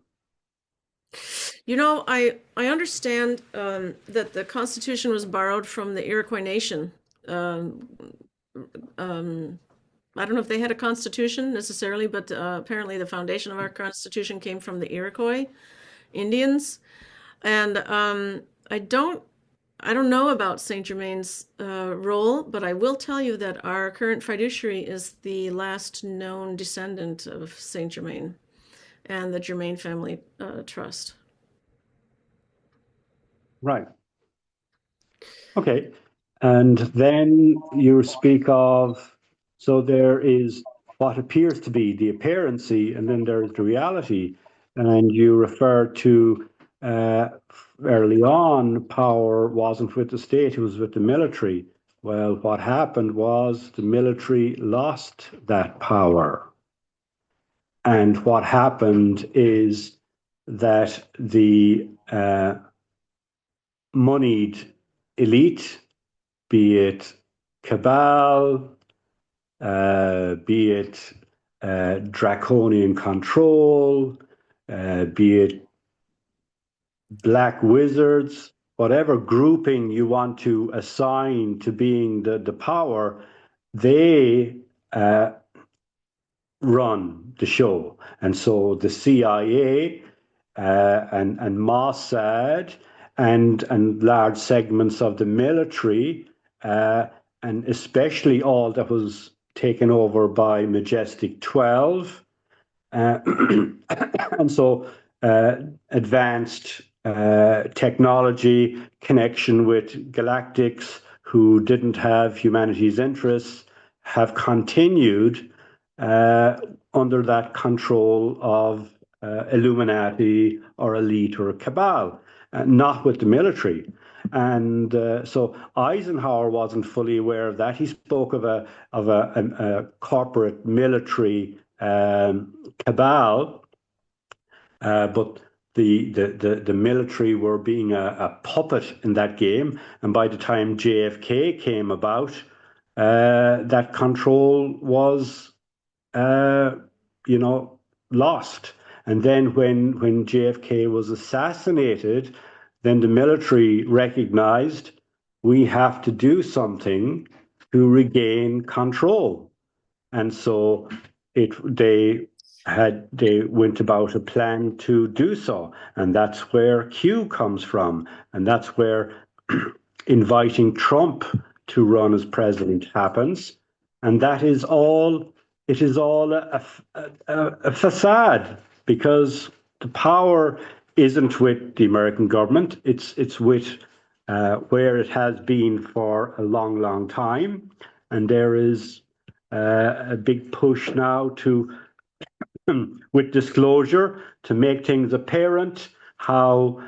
You know, I understand that the Constitution was borrowed from the Iroquois Nation. I don't know if they had a constitution necessarily, but apparently the foundation of our Constitution came from the Iroquois Indians. And I don't know about Saint Germain's role, but I will tell you that our current fiduciary is the last known descendant of Saint Germain and the Germain Family Trust. Right. Okay. And then you speak of, so there is what appears to be the appearancy, and then there's the reality. And you refer to early on, power wasn't with the state, it was with the military. Well, what happened was the military lost that power. And what happened is that the moneyed elite, be it cabal, be it draconian control, be it black wizards, whatever grouping you want to assign to being the power, they run the show. And so the CIA and Mossad and large segments of the military, and especially all that was taken over by Majestic 12, and so advanced technology, connection with galactics who didn't have humanity's interests, have continued under that control of Illuminati or elite or cabal, not with the military. And so Eisenhower wasn't fully aware of that. He spoke of a corporate military cabal, but the military were being a puppet in that game. And by the time JFK came about, that control was, lost. And then when JFK was assassinated, then the military recognized we have to do something to regain control. And so they went about a plan to do so. And that's where Q comes from. And that's where inviting Trump to run as president happens. And that is all, it is all a facade, because the power isn't with the American government. It's with where it has been for a long, long time. And there is a big push now to, with disclosure, to make things apparent how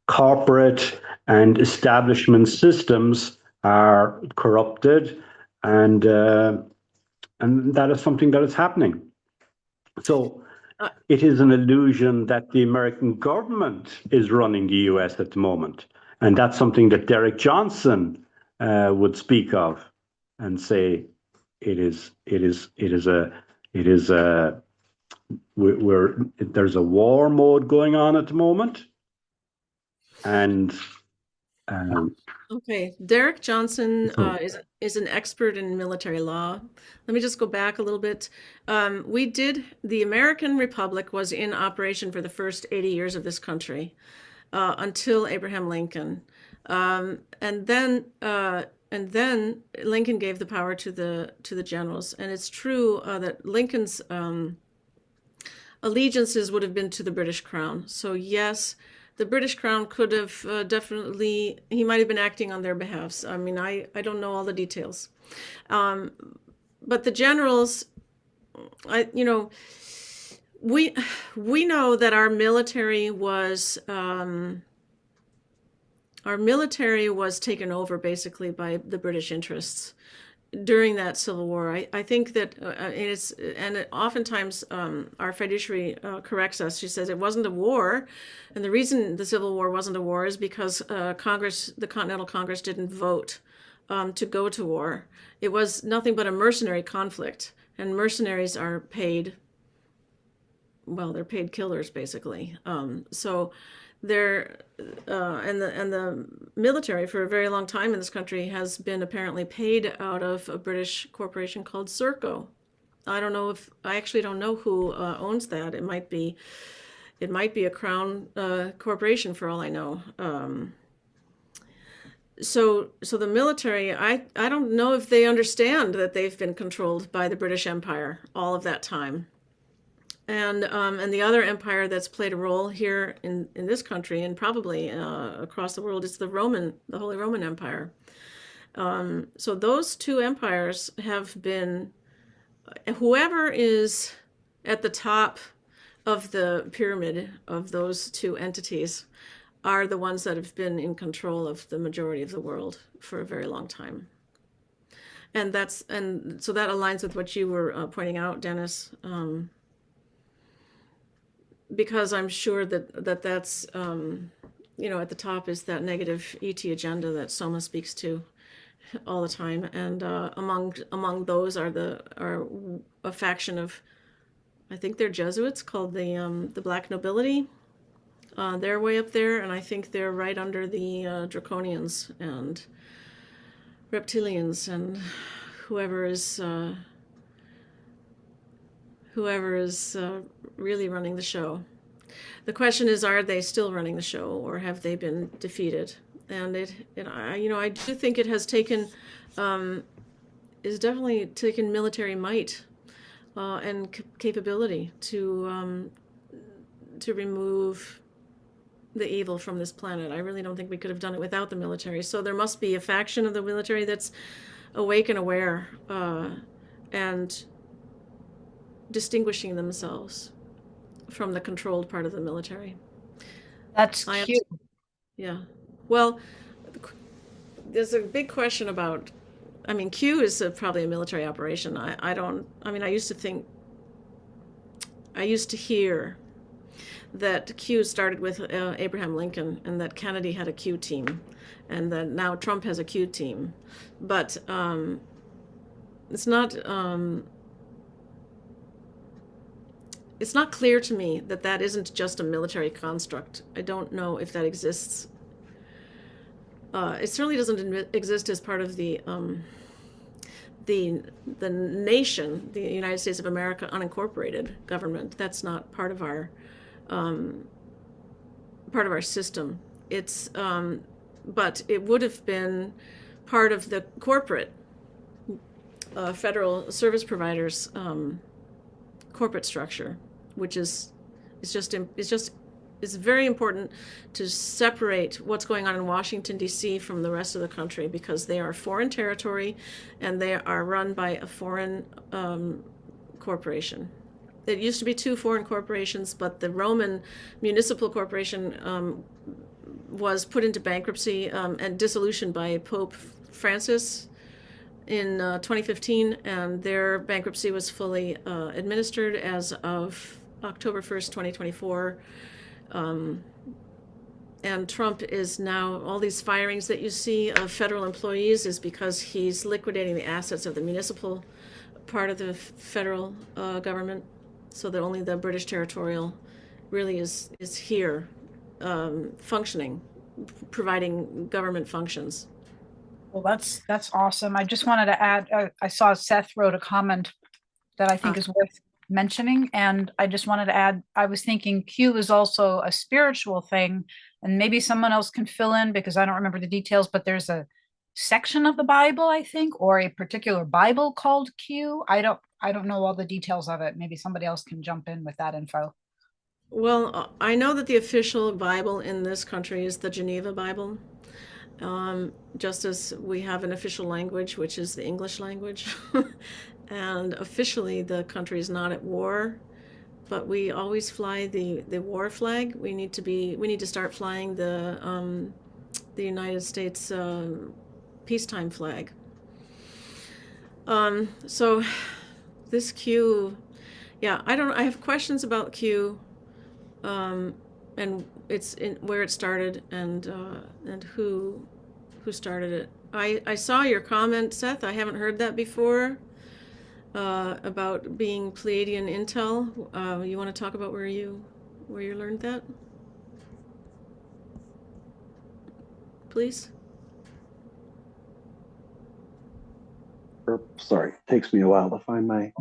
corporate and establishment systems are corrupted, and that is something that is happening. So it is an illusion that the American government is running the US at the moment, and that's something that Derek Johnson would speak of and say there's a war mode going on at the moment, and okay, Derek Johnson is an expert in military law. Let me just go back a little bit. The American Republic was in operation for the first 80 years of this country until Abraham Lincoln, and then Lincoln gave the power to the generals. And it's true that Lincoln's allegiances would have been to the British Crown. So yes, the British Crown could have definitely, he might have been acting on their behalfs. I mean, I don't know all the details. But the generals, we know that our military was taken over basically by the British interests during that Civil War. I think that oftentimes our fiduciary corrects us. She says it wasn't a war, and the reason the Civil War wasn't a war is because the Continental Congress didn't vote to go to war. It was nothing but a mercenary conflict, and mercenaries are paid. Well, they're paid killers basically. So they're and the military for a very long time in this country has been apparently paid out of a British corporation called Serco. I actually don't know who owns that. It might be a crown corporation for all I know. So the military, I don't know if they understand that they've been controlled by the British Empire all of that time. And the other empire that's played a role here in this country and probably across the world is the Holy Roman Empire. So those two empires have been, whoever is at the top of the pyramid of those two entities are the ones that have been in control of the majority of the world for a very long time. And so that aligns with what you were pointing out, Dennis. Because I'm sure that's at the top is that negative ET agenda that Soma speaks to all the time, and among those are a faction of, I think they're Jesuits called the Black Nobility. They're way up there, and I think they're right under the Draconians and Reptilians and whoever is really running the show. The question is, are they still running the show, or have they been defeated? And I do think it has definitely taken military might and capability to remove the evil from this planet. I really don't think we could have done it without the military. So there must be a faction of the military that's awake and aware and distinguishing themselves from the controlled part of the military. That's cute. Yeah. Well, there's a big question about, Q is probably a military operation. I used to hear that Q started with Abraham Lincoln, and that Kennedy had a Q team, and that now Trump has a Q team. But it's not clear to me that isn't just a military construct. I don't know if that exists. It certainly doesn't exist as part of the nation, the United States of America unincorporated government. That's not part of our system. It's but it would have been part of the corporate federal service providers corporate structure, which it's very important to separate what's going on in Washington, D.C. from the rest of the country, because they are foreign territory and they are run by a foreign corporation. It used to be two foreign corporations, but the Roman Municipal Corporation was put into bankruptcy and dissolution by Pope Francis in 2015, and their bankruptcy was fully administered as of October 1st, 2024. And Trump is now, all these firings that you see of federal employees is because he's liquidating the assets of the municipal part of the federal government, so that only the British territorial really is here functioning, providing government functions. Well, that's awesome. I just wanted to add, I saw Seth wrote a comment that I think is worth mentioning, and I just wanted to add, I was thinking Q is also a spiritual thing, and maybe someone else can fill in because I don't remember the details, but there's a section of the Bible, I think, or a particular Bible called Q. I don't know all the details of it. Maybe somebody else can jump in with that info. Well, I know that the official Bible in this country is the Geneva Bible. Just as we have an official language, which is the English language. And officially the country is not at war. but we always fly the war flag. We need to start flying the United States peacetime flag. So this Q, yeah, I have questions about Q, and where it started and who started it. I saw your comment, Seth. I haven't heard that before, about being Pleiadian intel. You want to talk about where you learned that, please? Sorry, it takes me a while to find my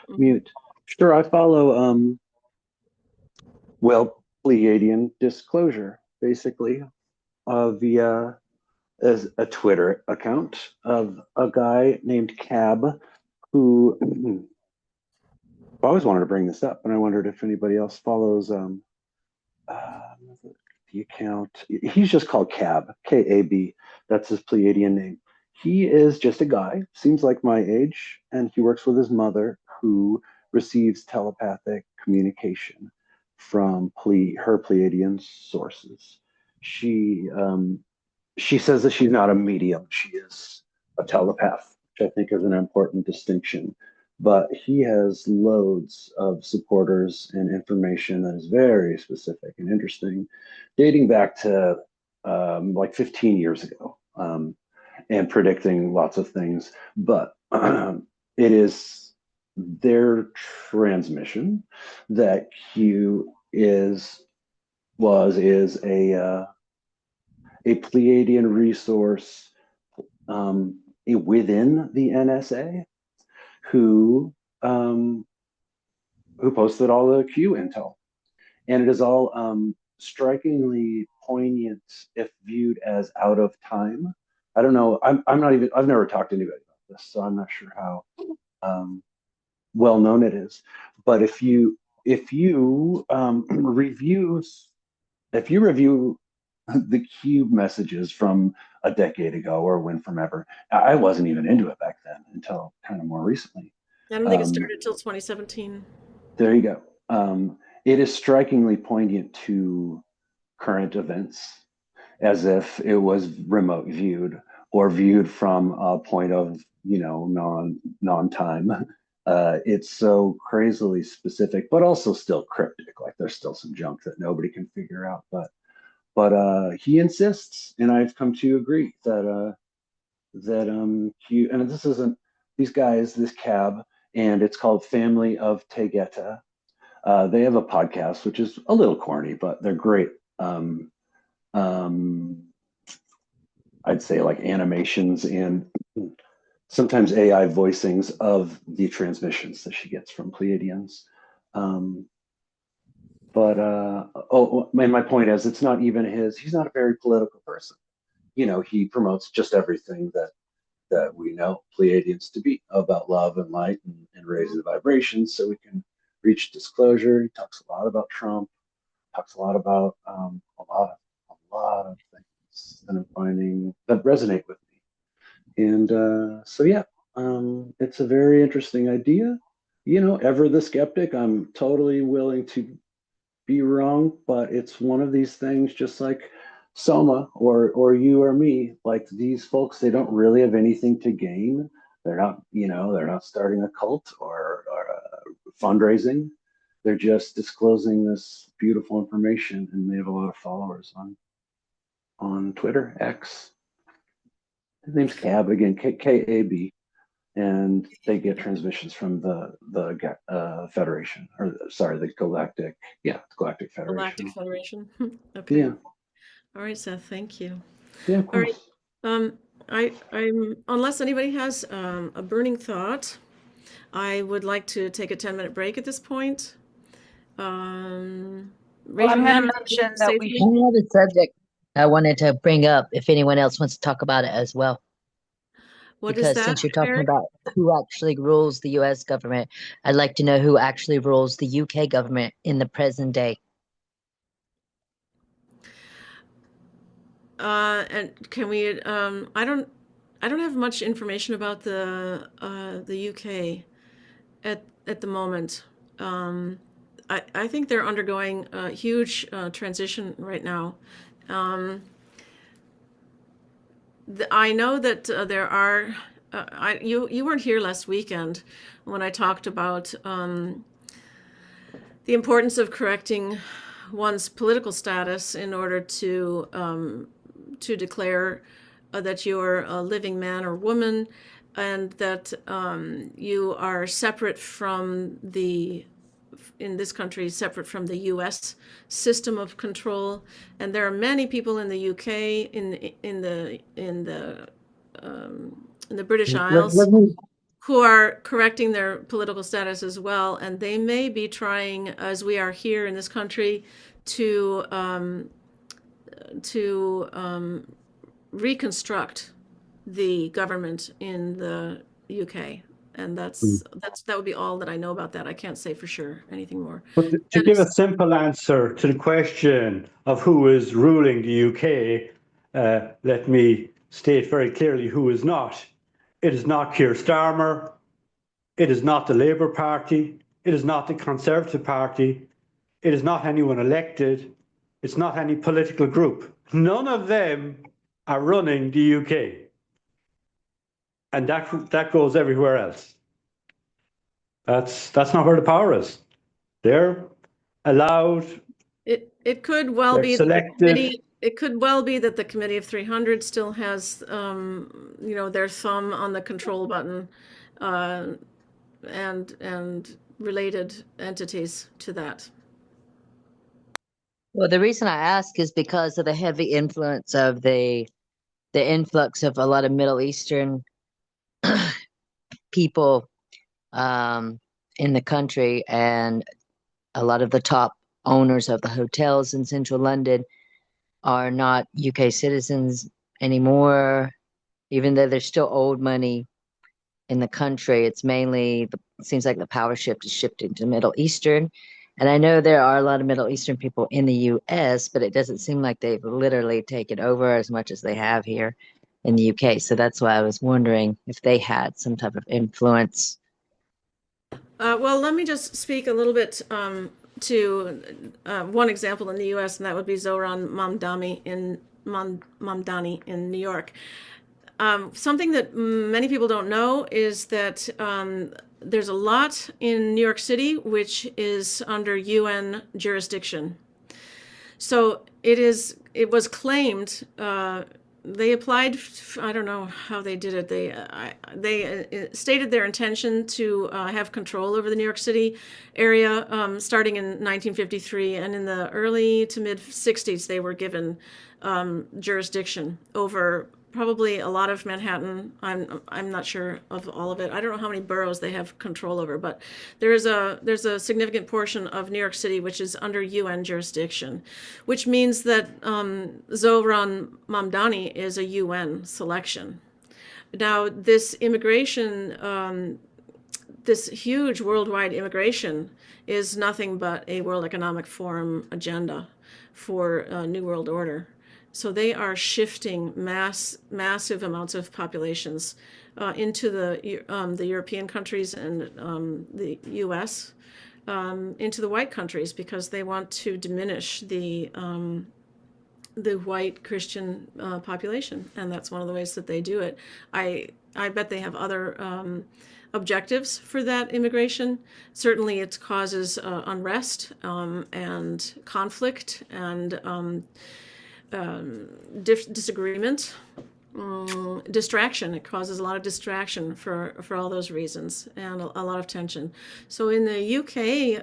mute. Sure, I follow Pleiadian disclosure, basically, via as a Twitter account of a guy named Cab, who I always wanted to bring this up, and I wondered if anybody else follows the account. He's just called Cab, K-A-B. That's his Pleiadian name. He is just a guy, seems like my age, and he works with his mother, who receives telepathic communication from her Pleiadian sources. She says that she's not a medium; she is a telepath, which I think is an important distinction. But he has loads of supporters and information that is very specific and interesting, dating back to like 15 years ago, and predicting lots of things. But it is their transmission that Q is a Pleiadian resource within the NSA who posted all the Q intel, and it is all strikingly poignant if viewed as out of time. I don't know. I've never talked to anybody about this, so I'm not sure how well known it is. But if you review the Cube messages from a decade ago or when from ever, I wasn't even into it back then until kind of more recently. I don't think it started until 2017. There you go. It is strikingly poignant to current events, as if it was remote viewed or viewed from a point of non-time. It's so crazily specific, but also still cryptic. Like there's still some junk that nobody can figure out. But he insists, and I've come to agree that and this isn't these guys, this Cab, and it's called Family of Tegeta. They have a podcast, which is a little corny, but they're great. I'd say like animations and sometimes AI voicings of the transmissions that she gets from Pleiadians. And my point is, it's not even he's not a very political person. He promotes just everything that we know Pleiadians to be about love and light and raising the vibrations so we can reach disclosure. He talks a lot about Trump, talks a lot about a lot of things that I'm finding that resonate with me. And so, yeah, it's a very interesting idea. Ever the skeptic, I'm totally willing to be wrong, but it's one of these things, just like Soma or you or me, like these folks, they don't really have anything to gain. They're not starting a cult or fundraising. They're just disclosing this beautiful information, and they have a lot of followers on Twitter, X. His name's Cab, again, K-A-B, and they get transmissions from the Federation, or sorry, the Galactic Federation. Galactic Federation. Okay. Yeah. All right, Seth. Thank you. Yeah, of course. All right. I'm unless anybody has a burning thought, I would like to take a 10-minute break at this point. I'm going to mention that we should. I have a subject I wanted to bring up if anyone else wants to talk about it as well. What because is that, since you're talking Eric? about who actually rules the U.S. government, I'd like to know who actually rules the U.K. government in the present day. And can we? I don't have much information about the UK at the moment. I think they're undergoing a huge transition right now. I know that there are. You weren't here last weekend when I talked about the importance of correcting one's political status in order to declare that you're a living man or woman, and that you are separate from in this country, separate from the U.S. system of control. And there are many people in the U.K., in the British Isles, who are correcting their political status as well, and they may be trying, as we are here in this country, to reconstruct the government in the UK. And that would be all that I know about that. I can't say for sure anything more. But to give a simple answer to the question of who is ruling the UK, let me state very clearly who is not. It is not Keir Starmer. It is not the Labour Party. It is not the Conservative Party. It is not anyone elected. It's not any political group. None of them are running the UK. And that goes everywhere else. That's not where the power is. They're allowed. It could well be selected. It could well be that the Committee of 300 still has their thumb on the control button, and related entities to that. Well, the reason I ask is because of the heavy influence of the influx of a lot of Middle Eastern people in the country, and a lot of the top owners of the hotels in central London are not UK citizens anymore, even though there's still old money in the country. It's mainly, it seems like the power shift is shifting to Middle Eastern. And I know there are a lot of Middle Eastern people in the US, but it doesn't seem like they've literally taken over as much as they have here in the UK. So that's why I was wondering if they had some type of influence. Well, let me just speak a little bit to one example in the U.S., and that would be Zohran Mamdani in New York. Something that many people don't know is that there's a lot in New York City which is under UN jurisdiction. So it was claimed. They applied. I don't know how they did it. They stated their intention to have control over the New York City area starting in 1953, and in the early to mid 60s, they were given jurisdiction over probably a lot of Manhattan. I'm not sure of all of it. I don't know how many boroughs they have control over, but there's a significant portion of New York City which is under UN jurisdiction, which means that Zohran Mamdani is a UN selection. Now, this immigration, this huge worldwide immigration, is nothing but a World Economic Forum agenda for a New World Order. So they are shifting massive amounts of populations into the European countries and the U.S. Into the white countries, because they want to diminish the white Christian population, and that's one of the ways that they do it. I bet they have other objectives for that immigration. Certainly, it causes unrest and conflict and disagreement, distraction. It causes a lot of distraction for all those reasons, and a lot of tension. So in the UK,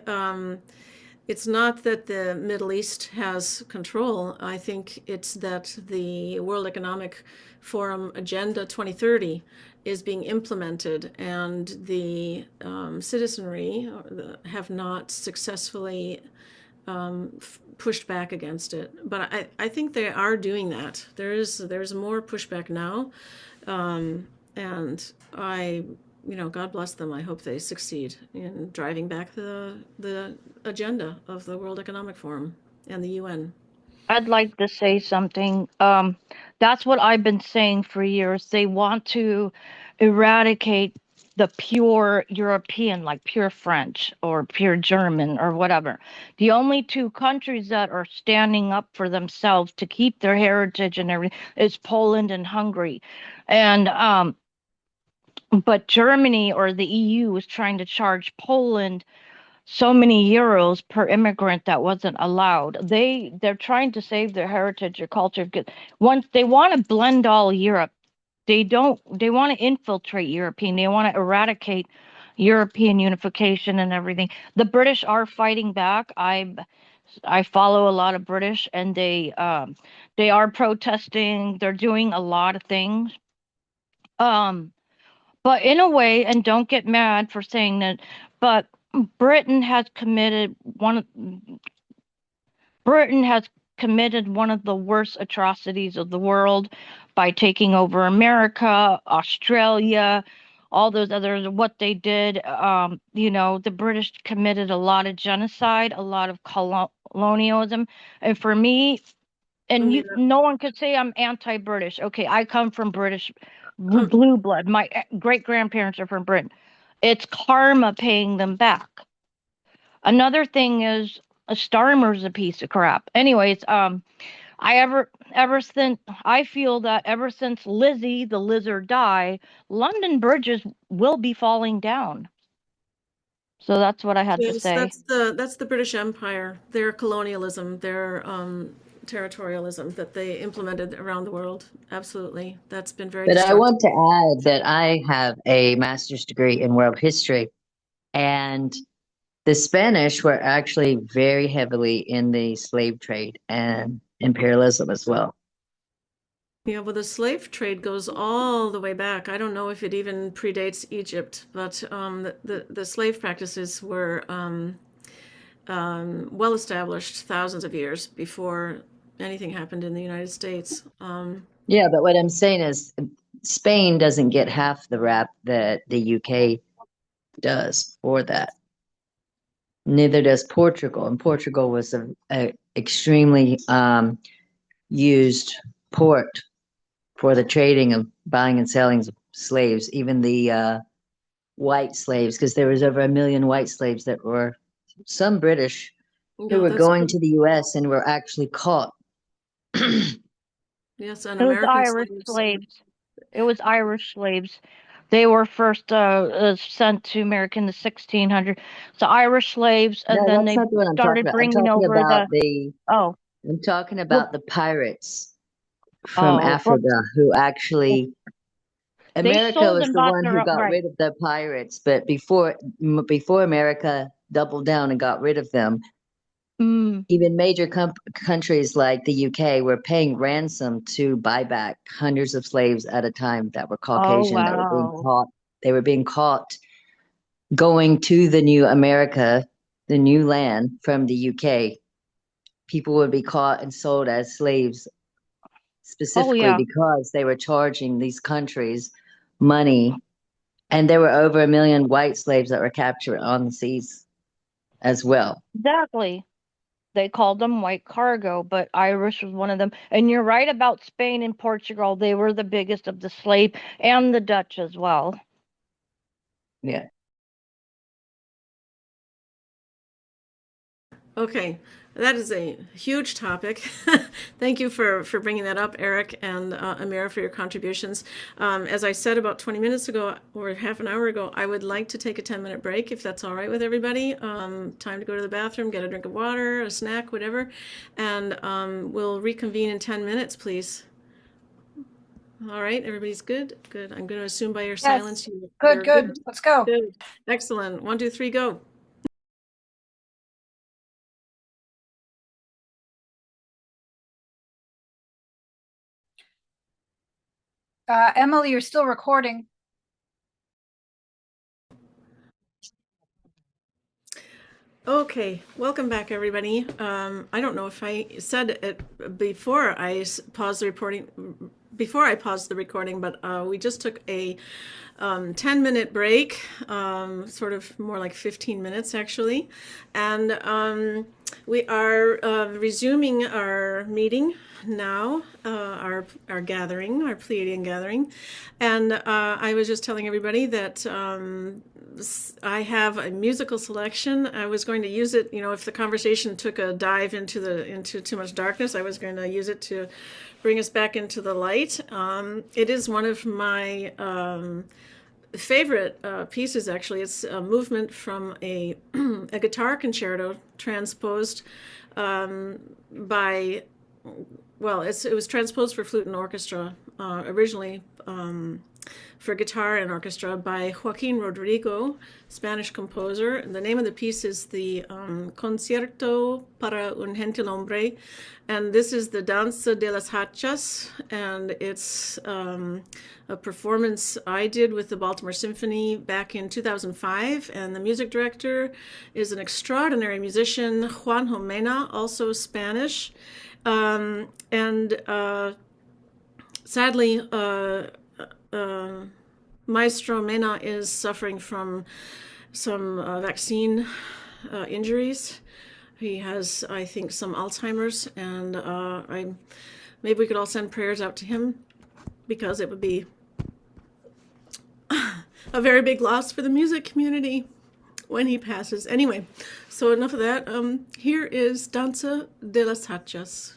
it's not that the Middle East has control. I think it's that the World Economic Forum Agenda 2030 is being implemented, and the citizenry have not successfully pushed back against it. But I think they are doing that. There's more pushback now, and God bless them. I hope they succeed in driving back the agenda of the World Economic Forum and the UN. I'd like to say something. That's what I've been saying for years. They want to eradicate the pure European, like pure French or pure German or whatever. The only two countries that are standing up for themselves to keep their heritage and everything is Poland and Hungary. And but Germany or the EU was trying to charge Poland so many euros per immigrant that wasn't allowed. They're trying to save their heritage or culture because once they want to blend all Europe. They want to infiltrate European. They want to eradicate European unification and everything. The British are fighting back. I follow a lot of British, and they are protesting. They're doing a lot of things. But in a way, and don't get mad for saying that, but Britain has committed Britain has committed one of the worst atrocities of the world by taking over America, Australia, all those others, what they did. The British committed a lot of genocide, a lot of colonialism. And for me, and Yeah. no one could say I'm anti-British. Okay, I come from British Um, blue blood. My great grandparents are from Britain. It's karma paying them back. Another thing is Starmer's a piece of crap. Anyways, I feel that ever since Lizzie the lizard died, London bridges will be falling down. So that's what I had to yes, say. that's the British Empire, their colonialism, their territorialism that they implemented around the world. Absolutely. That's been very But I destructive. want to add that I have a master's degree in world history, and the Spanish were actually very heavily in the slave trade and imperialism as well. Yeah, well, the slave trade goes all the way back. I don't know if it even predates Egypt, but the slave practices were well established thousands of years before anything happened in the United States. Yeah, but what I'm saying is Spain doesn't get half the rap that the UK does for that. Neither does Portugal, and Portugal was a extremely used port for the trading of buying and selling of slaves, even the white slaves, because there was over 1 million white slaves that were some British who Yeah, were that's going to the US and were actually caught. yes, and It was American Irish slaves. slaves. It was Irish slaves. They were first sent to America in the 1600s. So Irish slaves, No, and then that's they not the one I'm talking started about. I'm bringing talking over about the oh, I'm talking well, about the pirates from well, Africa who actually they America sold was and the bought one their who own, got right. rid of the pirates, but before America doubled down and got rid of them, Mm. even major countries like the UK were paying ransom to buy back hundreds of slaves at a time that were Oh, Caucasian, that were being wow. caught. They were being caught going to the new America, the new land from the UK. People would be caught and sold as slaves Oh, specifically yeah, because they were charging these countries money. And there were over 1 million white slaves that were captured on the seas as well. exactly. They called them white cargo, but Irish was one of them. And you're right about Spain and Portugal. They were the biggest of the slave and the Dutch as well. Yeah. Okay, that is a huge topic. Thank you for bringing that up, Eric and Amira, for your contributions. As I said about 20 minutes ago or half an hour ago, I would like to take a 10-minute break if that's all right with everybody. Time to go to the bathroom, get a drink of water, a snack, whatever. And we'll reconvene in 10 minutes, please. All right, everybody's good? Good. I'm going to assume by your silence you're Good, good. good. Let's go. Good. Excellent. 1, 2, 3, go. Emily, you're still recording. Okay, welcome back, everybody. I don't know if I said it before I paused the recording, but we just took a 10-minute break, sort of more like 15 minutes actually, and We are resuming our meeting now, our gathering, our Pleiadian gathering. And I was just telling everybody that I have a musical selection. I was going to use it, if the conversation took a dive into too much darkness, I was going to use it to bring us back into the light. It is one of my favorite pieces, actually. It's a movement from a guitar concerto transposed by, well, it was transposed for flute and orchestra, originally for guitar and orchestra by Joaquin Rodrigo, Spanish composer. And the name of the piece is the Concierto para un Gentilhombre, and this is the Danza de las Hachas, and it's a performance I did with the Baltimore Symphony back in 2005, and the music director is an extraordinary musician, Juan Jomena, also Spanish, and sadly, Maestro Mena is suffering from some vaccine injuries. He has, I think, some Alzheimer's, and maybe we could all send prayers out to him, because it would be a very big loss for the music community when he passes. Anyway, so enough of that. Here is Danza de las Hachas.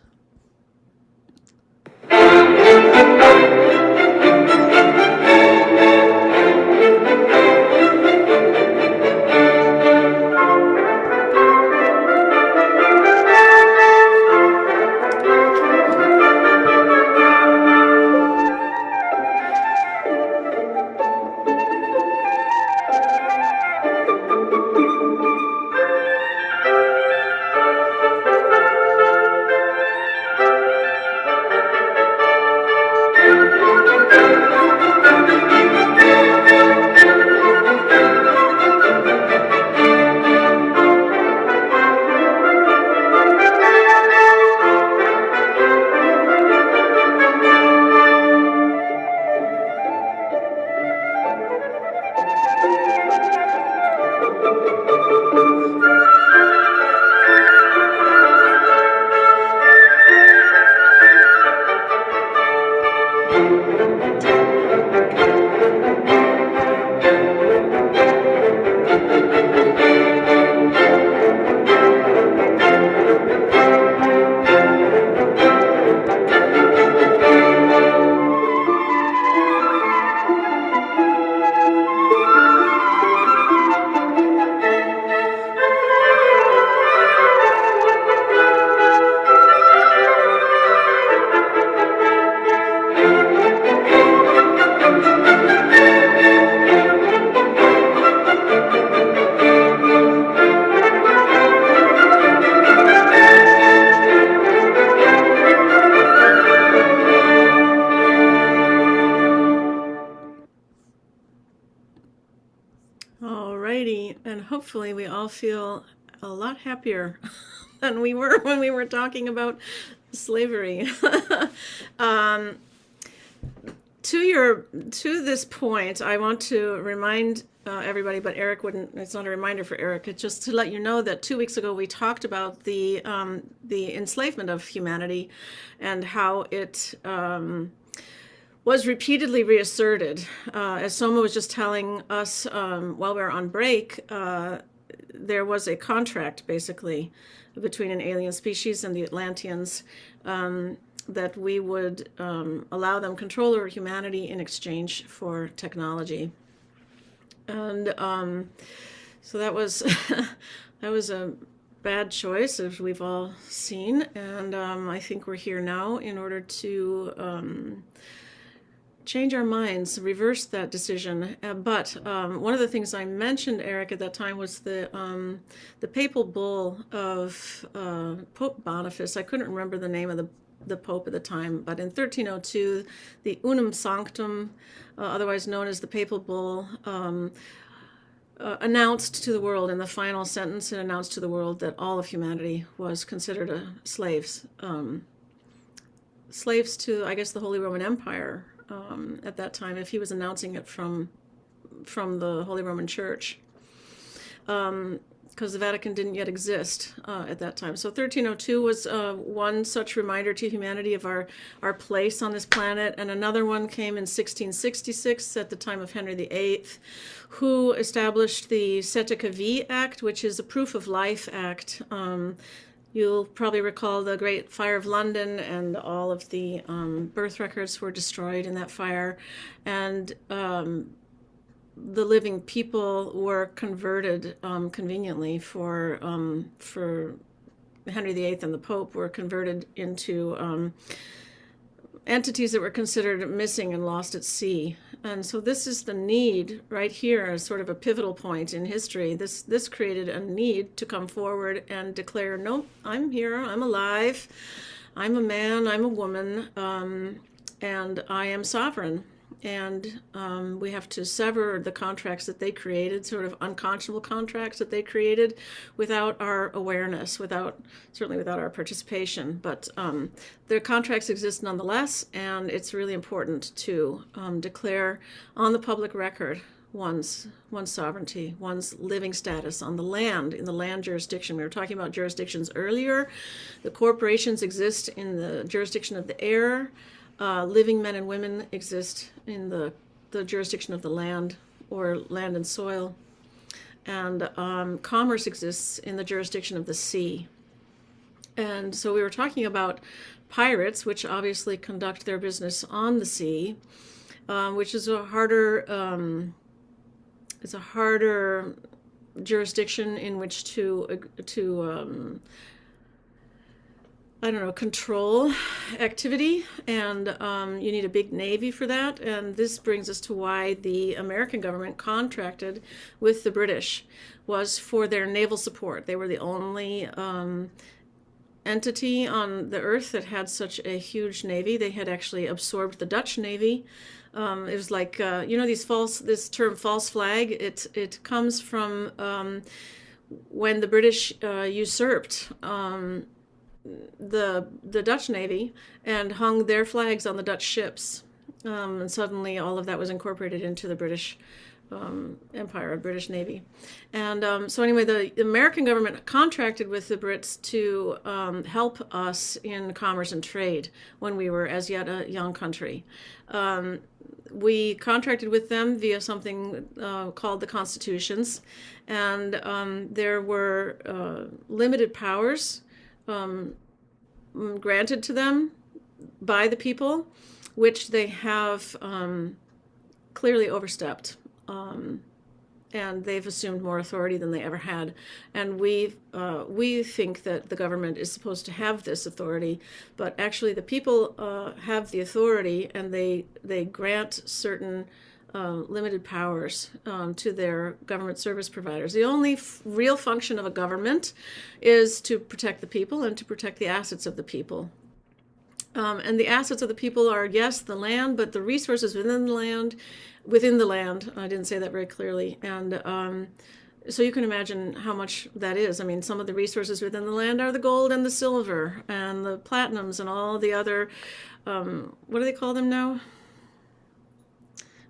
And hopefully we all feel a lot happier than we were when we were talking about slavery. To this point, I want to remind everybody, but Eric wouldn't. It's not a reminder for Eric. It's just to let you know that 2 weeks ago we talked about the enslavement of humanity and how it was repeatedly reasserted. As Soma was just telling us while we were on break, there was a contract basically between an alien species and the Atlanteans that we would allow them control over humanity in exchange for technology. And so that was that was a bad choice, as we've all seen. And I think we're here now in order to change our minds, reverse that decision. But one of the things I mentioned, Eric, at that time was the papal bull of Pope Boniface. I couldn't remember the name of the Pope at the time, but in 1302, the Unum Sanctum, otherwise known as the papal bull, announced to the world, in the final sentence, it announced to the world that all of humanity was considered slaves. Slaves to, I guess, the Holy Roman Empire at that time, if he was announcing it from the Holy Roman Church. because the Vatican didn't yet exist at that time. So 1302 was one such reminder to humanity of our place on this planet, and another one came in 1666 at the time of Henry VIII, who established the Setica V Act, which is a proof of life act. You'll probably recall the Great Fire of London, and all of the birth records were destroyed in that fire, and the living people were converted conveniently for Henry VIII, and the Pope were converted into entities that were considered missing and lost at sea. And so this is the need right here, as sort of a pivotal point in history. This created a need to come forward and declare, nope, I'm here, I'm alive, I'm a man, I'm a woman, and I am sovereign. And we have to sever the contracts that they created, sort of unconscionable contracts that they created, without our awareness, certainly without our participation. But their contracts exist nonetheless, and it's really important to declare on the public record one's sovereignty, one's living status on the land, in the land jurisdiction. We were talking about jurisdictions earlier. The corporations exist in the jurisdiction of the air. Living men and women exist in the jurisdiction of the land, or land and soil. And commerce exists in the jurisdiction of the sea. And so we were talking about pirates, which obviously conduct their business on the sea, which is a harder jurisdiction in which to control activity, and you need a big navy for that. And this brings us to why the American government contracted with the British, was for their naval support. They were the only entity on the earth that had such a huge navy. They had actually absorbed the Dutch navy. It was like, this term false flag, it comes from when the British usurped the Dutch Navy and hung their flags on the Dutch ships, and suddenly all of that was incorporated into the British Empire, British Navy. And so anyway, the American government contracted with the Brits to help us in commerce and trade when we were as yet a young country. We contracted with them via something called the Constitutions, and there were limited powers granted to them by the people, which they have clearly overstepped, and they've assumed more authority than they ever had. And we think that the government is supposed to have this authority, but actually the people have the authority, and they grant certain limited powers to their government service providers. The only real function of a government is to protect the people and to protect the assets of the people. And the assets of the people are, yes, the land, but the resources within the land. I didn't say that very clearly. And so you can imagine how much that is. I mean, some of the resources within the land are the gold and the silver and the platinums and all the other, what do they call them now?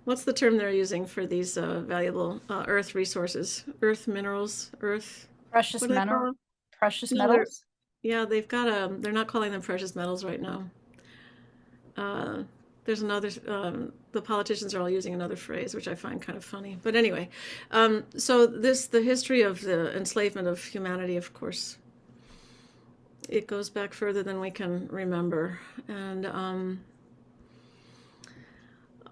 What's the term they're using for these valuable earth resources? Earth minerals, earth... Precious metals. Precious metals? Yeah, they've got they're not calling them precious metals right now. There's another, the politicians are all using another phrase, which I find kind of funny. But anyway, so the history of the enslavement of humanity, of course, it goes back further than we can remember. And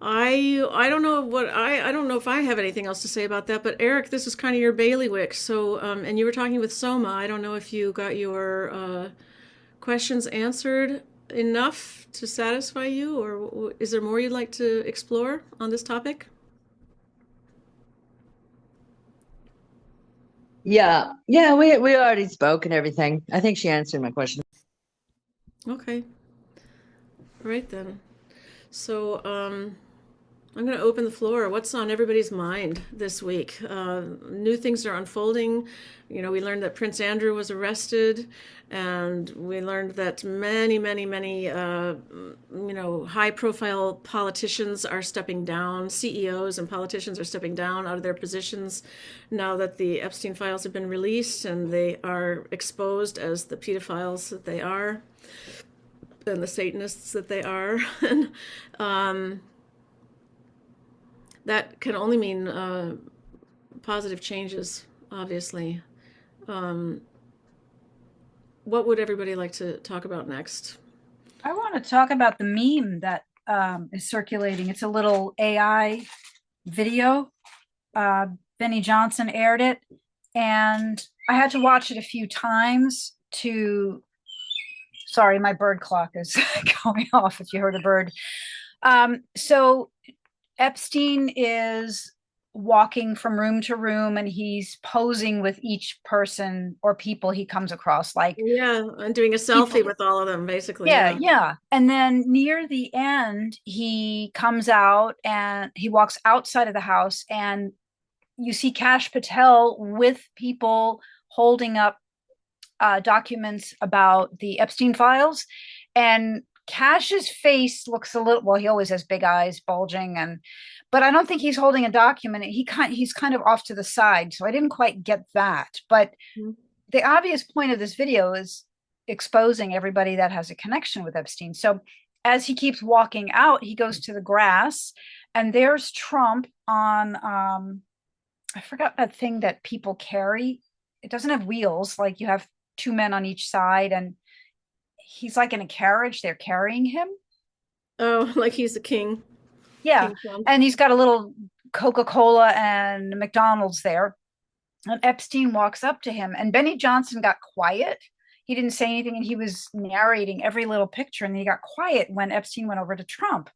I don't know I don't know if I have anything else to say about that, but Eric, this is kind of your bailiwick. So, and you were talking with Soma. I don't know if you got your questions answered enough to satisfy you, or is there more you'd like to explore on this topic? Yeah, we already spoke and everything. I think she answered my question. Okay. All right then. So, I'm going to open the floor. What's on everybody's mind this week? New things are unfolding. You know, we learned that Prince Andrew was arrested, and we learned that many, high-profile politicians are stepping down. CEOs and politicians are stepping down out of their positions now that the Epstein files have been released, and they are exposed as the pedophiles that they are, and the Satanists that they are. And that can only mean positive changes, obviously. What would everybody like to talk about next? I want to talk about the meme that is circulating. It's a little AI video. Benny Johnson aired it, and I had to watch it a few times to. Sorry, my bird clock is going off if you heard a bird. So Epstein is walking from room to room, and he's posing with each person or people he comes across, like and doing a selfie with all of them, basically. Yeah. And then near the end, he comes out and he walks outside of the house, and you see Kash Patel with people holding up documents about the Epstein files, and Cash's face looks a little, well, he always has big eyes bulging, but I don't think he's holding a document. He's kind of off to the side, so I didn't quite get that. But the obvious point of this video is exposing everybody that has a connection with Epstein. So as he keeps walking out, he goes to the grass, and there's Trump on I forgot that thing that people carry. It doesn't have wheels, like you have two men on each side, and he's like in a carriage. They're carrying him. Oh, like he's the king. Yeah. King, and he's got a little Coca-Cola and McDonald's there. And Epstein walks up to him, and Benny Johnson got quiet. He didn't say anything, and he was narrating every little picture, and he got quiet when Epstein went over to Trump.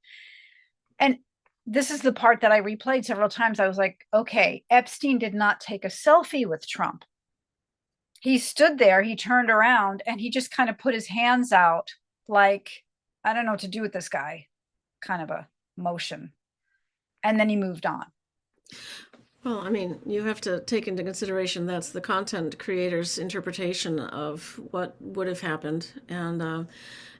And this is the part that I replayed several times. I was like, okay, Epstein did not take a selfie with Trump. He stood there, he turned around, and he just kind of put his hands out like, I don't know what to do with this guy, kind of a motion. And then he moved on. Well, I mean, you have to take into consideration that's the content creator's interpretation of what would have happened. And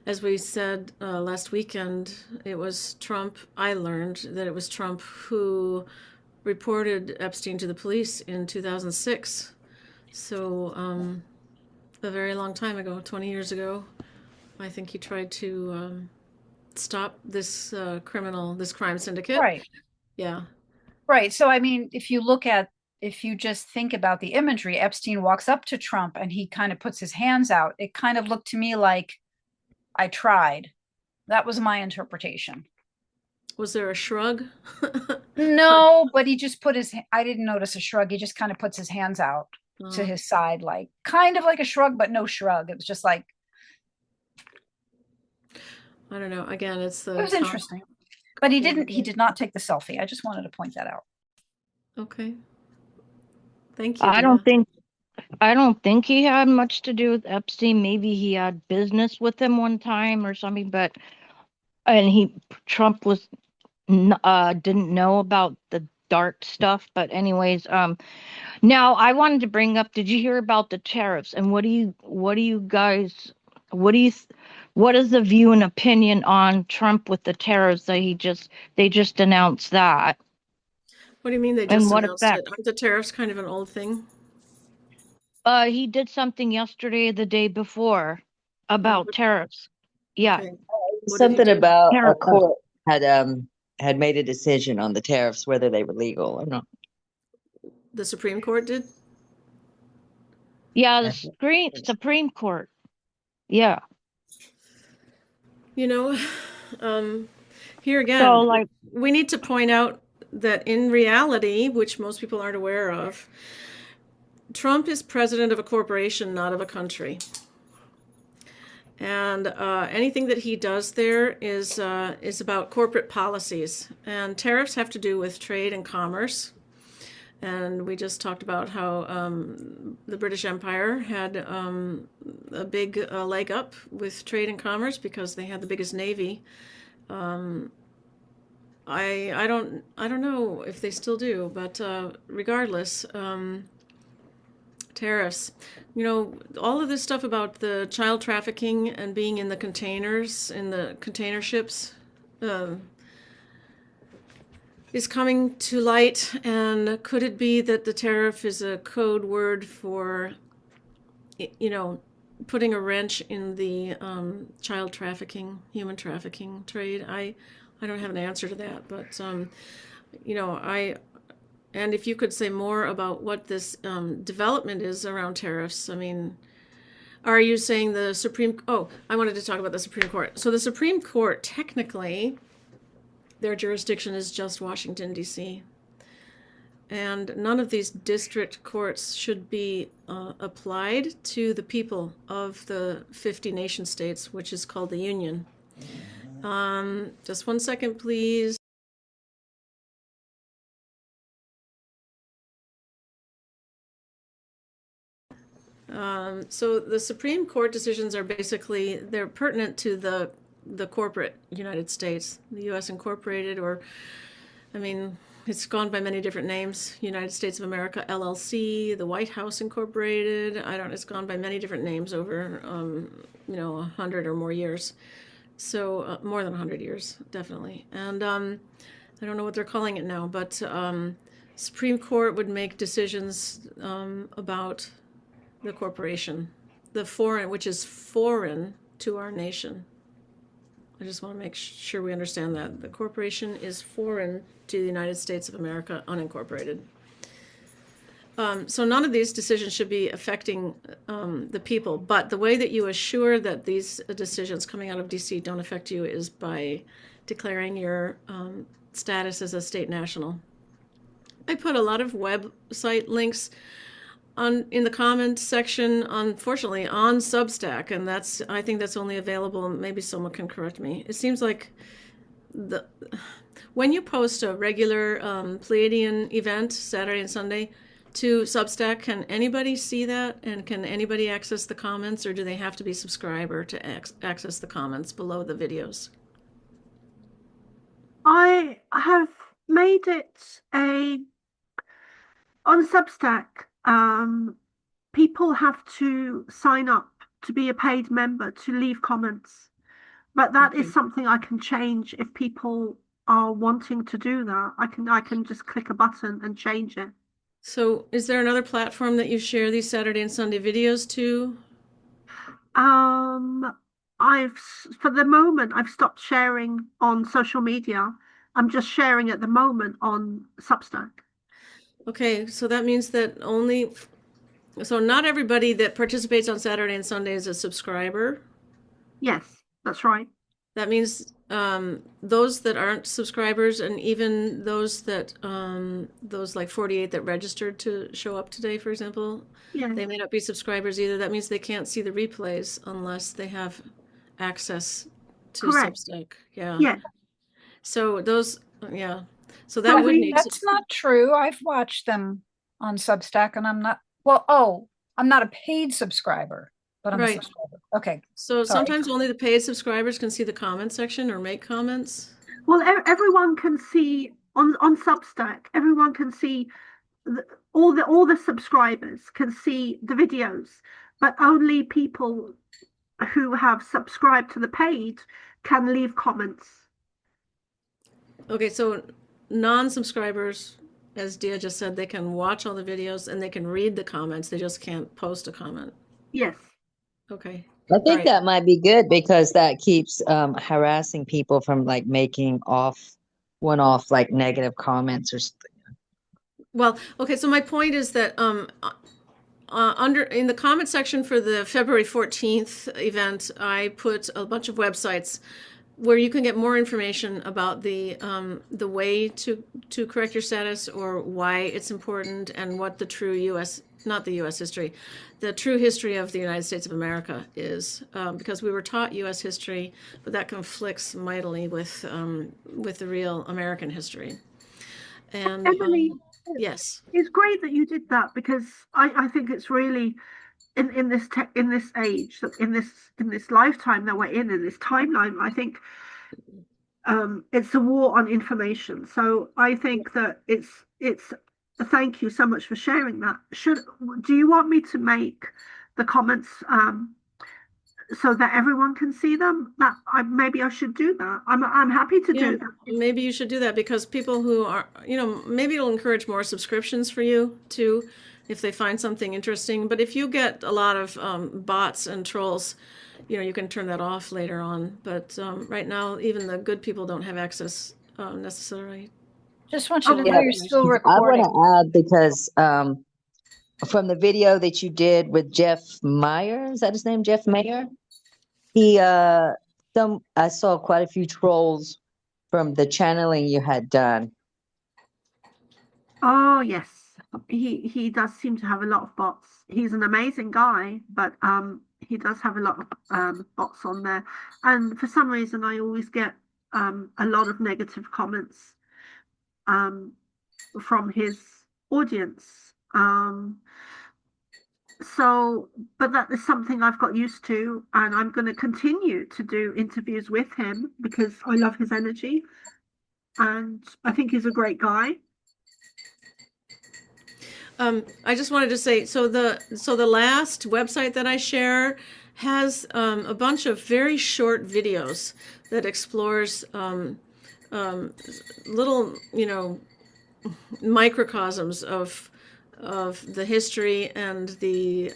as we said last weekend, it was Trump. I learned that it was Trump who reported Epstein to the police in 2006. So a very long time ago, 20 years ago, I think he tried to stop this crime syndicate. Right. Yeah. Right. So, I mean, if you just think about the imagery, Epstein walks up to Trump and he kind of puts his hands out. It kind of looked to me like, I tried. That was my interpretation. Was there a shrug? No, but he just I didn't notice a shrug. He just kind of puts his hands out to his side, like kind of like a shrug, but no shrug. It was just like, I don't know. Again, it was interesting. But he did not take the selfie. I just wanted to point that out. Okay. Thank you. I don't think he had much to do with Epstein. Maybe he had business with him one time or something, Trump didn't know about the dark stuff. But anyways, now I wanted to bring up, did you hear about the tariffs? And what is the view and opinion on Trump with the tariffs that they just announced that? What do you mean they just announced it? Aren't the tariffs kind of an old thing? He did something yesterday, the day before, about tariffs. Yeah. Okay. Something about a court had made a decision on the tariffs, whether they were legal or not. The Supreme Court did? Yeah, the Supreme Court. Yeah. You know, here again, we need to point out that in reality, which most people aren't aware of, Trump is president of a corporation, not of a country. And anything that he does there is about corporate policies. And tariffs have to do with trade and commerce. And we just talked about how the British Empire had a big leg up with trade and commerce because they had the biggest navy I don't know if they still do, but regardless, tariffs. You know, all of this stuff about the child trafficking and being in the containers, in the container ships, is coming to light. And could it be that the tariff is a code word for, you know, putting a wrench in the child trafficking, human trafficking trade? I don't have an answer to that, but you know, and if you could say more about what this development is around tariffs. I mean, are you saying the Supreme? Oh, I wanted to talk about the Supreme Court. So the Supreme Court, technically, their jurisdiction is just Washington, D.C. And none of these district courts should be applied to the people of the 50 nation states, which is called the Union. Just 1 second, please. So the Supreme Court decisions are basically, they're pertinent to the corporate United States, the U.S. Incorporated, or, I mean, it's gone by many different names. United States of America, LLC, the White House Incorporated. It's gone by many different names over, you know, 100 or more years. So more than 100 years, definitely. And I don't know what they're calling it now, but Supreme Court would make decisions about the corporation, the foreign, which is foreign to our nation. I just want to make sure we understand that. The corporation is foreign to the United States of America, unincorporated. So none of these decisions should be affecting the people, but the way that you assure that these decisions coming out of DC don't affect you is by declaring your status as a state national. I put a lot of website links in the comments section, unfortunately, on Substack, and I think that's only available, maybe someone can correct me. It seems like when you post a regular Pleiadian event, Saturday and Sunday, to Substack, can anybody see that? And can anybody access the comments, or do they have to be a subscriber to access the comments below the videos? I have made it on Substack. People have to sign up to be a paid member to leave comments, but that is something I can change if people are wanting to do that. I can just click a button and change it. So is there another platform that you share these Saturday and Sunday videos to? For the moment, I've stopped sharing on social media. I'm just sharing at the moment on Substack. Okay, so that means that so not everybody that participates on Saturday and Sunday is a subscriber? Yes, that's right. That means those that aren't subscribers, and even those like 48 that registered to show up today, for example, they may not be subscribers either. That means they can't see the replays unless they have access to Substack. Yeah. So those, so that would need That's not true. I've watched them on Substack, and I'm not, I'm not a paid subscriber, but I'm a subscriber. Okay. So sometimes only the paid subscribers can see the comment section or make comments? Well, everyone can see on Substack. Everyone can see all the subscribers can see the videos, but only people who have subscribed to the paid can leave comments. Okay, so non-subscribers, as Dia just said, they can watch all the videos and they can read the comments. They just can't post a comment. Yes. Okay. I think that might be good, because that keeps harassing people from like making one-off like negative comments or something. Well, okay, so my point is that in the comment section for the February 14th event, I put a bunch of websites where you can get more information about the way to correct your status, or why it's important, and what the true the true history of the United States of America is, because we were taught U.S. history, but that conflicts mightily with the real American history. And Emily, yes, it's great that you did that, because I think it's really in this age, in this lifetime that we're in this timeline. I think it's a war on information. So I think that it's thank you so much for sharing that. Do you want me to make the comments so that everyone can see them? Maybe I should do that. I'm happy to do that. Maybe you should do that, because people who are, maybe it'll encourage more subscriptions for you too, if they find something interesting. But if you get a lot of bots and trolls, you can turn that off later on. But right now, even the good people don't have access necessarily. Just want you to know Yeah, you're still I recording. want to add, because from the video that you did with Jeff Meyer, is that his name? Jeff Mayer? He I saw quite a few trolls from the channeling you had done. Oh yes, he does seem to have a lot of bots. He's an amazing guy, but he does have a lot of bots on there, and for some reason I always get a lot of negative comments from his audience. But that is something I've got used to, and I'm going to continue to do interviews with him because I love his energy, and I think he's a great guy. I just wanted to say, so the last website that I share has a bunch of very short videos that explores little, microcosms of the history and the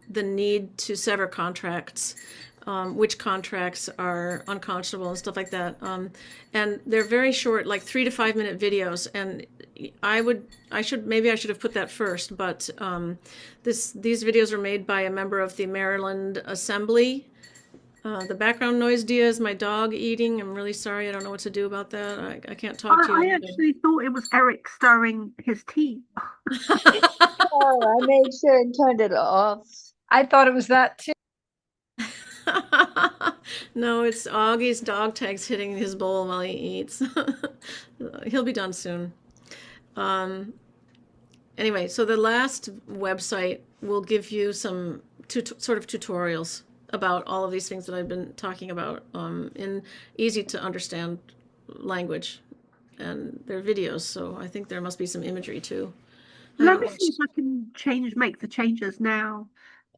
need to sever contracts, which contracts are unconscionable and stuff like that. And they're very short, like 3 to 5 minute videos. And I should have put that first, but these videos are made by a member of the Maryland Assembly. The background noise, Dia, is my dog eating. I'm really sorry. I don't know what to do about that. I can't talk to you. I actually thought it was Eric stirring his tea. Oh, I made sure and turned it off. I thought it was that too. No, it's Augie's dog tags hitting his bowl while he eats. He'll be done soon. Anyway, so the last website will give you some sort of tutorials about all of these things that I've been talking about in easy to understand language, and they're videos, so I think there must be some imagery too. Let me see if I can make the changes now.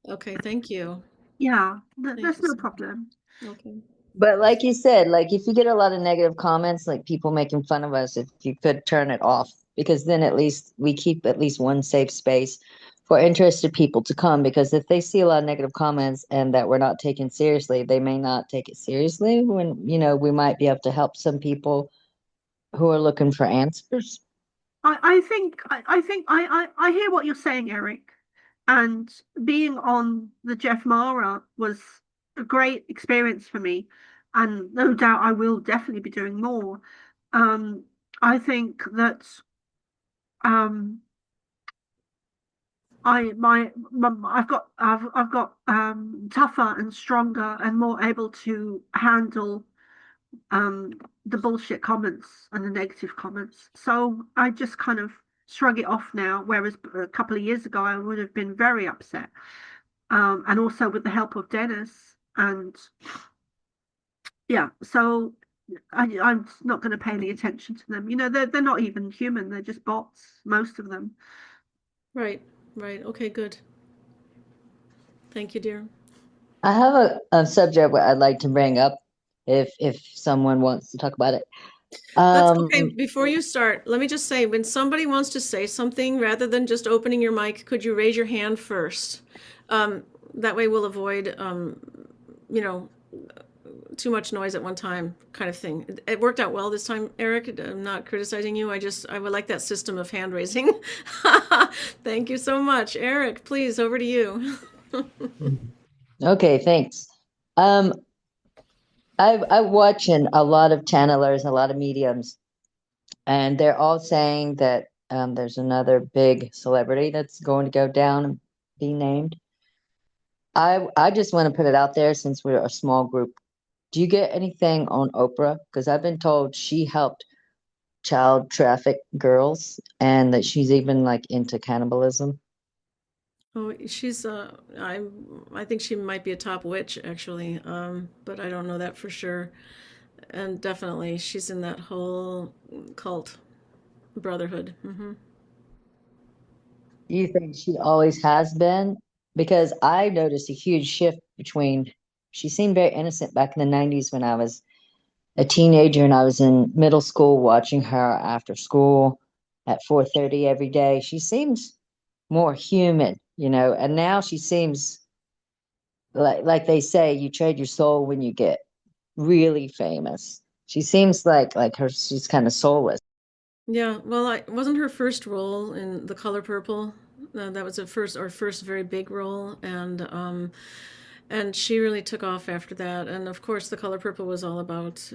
Okay, thank you. Yeah, that's no problem. Okay. But like you said, like if you get a lot of negative comments, like people making fun of us, if you could turn it off, because then at least we keep at least one safe space for interested people to come. Because if they see a lot of negative comments and that we're not taken seriously, they may not take it seriously when, we might be able to help some people who are looking for answers. I think I hear what you're saying, Eric. And being on the Jeff Mara was a great experience for me. And no doubt I will definitely be doing more. I think that I've got tougher and stronger and more able to handle the bullshit comments and the negative comments. So I just kind of shrug it off now, whereas a couple of years ago I would have been very upset. And also with the help of Dennis, and yeah, so I'm not going to pay any attention to them. They're not even human, they're just bots, most of them. Right. Okay, good. Thank you, dear. I have a subject I'd like to bring up if someone wants to talk about it. That's okay. Before you start, let me just say, when somebody wants to say something, rather than just opening your mic, could you raise your hand first? That way we'll avoid, too much noise at one time kind of thing. It worked out well this time, Eric. I'm not criticizing you. I would like that system of hand raising. Thank you so much. Eric, please, over to you. Okay, thanks. I'm watching a lot of channelers, a lot of mediums, and they're all saying that there's another big celebrity that's going to go down and be named. I just want to put it out there, since we're a small group. Do you get anything on Oprah? Because I've been told she helped child traffic girls, and that she's even like into cannibalism. Oh, she's I think she might be a top witch actually, but I don't know that for sure. And definitely, she's in that whole cult brotherhood. Do you think she always has been? Because I noticed a huge shift between, she seemed very innocent back in the 90s when I was a teenager and I was in middle school watching her after school at 4:30 every day. She seems more human, and now she seems like they say, you trade your soul when you get really famous. She seems like she's kind of soulless. Yeah, well, it wasn't her first role in The Color Purple. That was her first very big role, and she really took off after that. And of course, The Color Purple was all about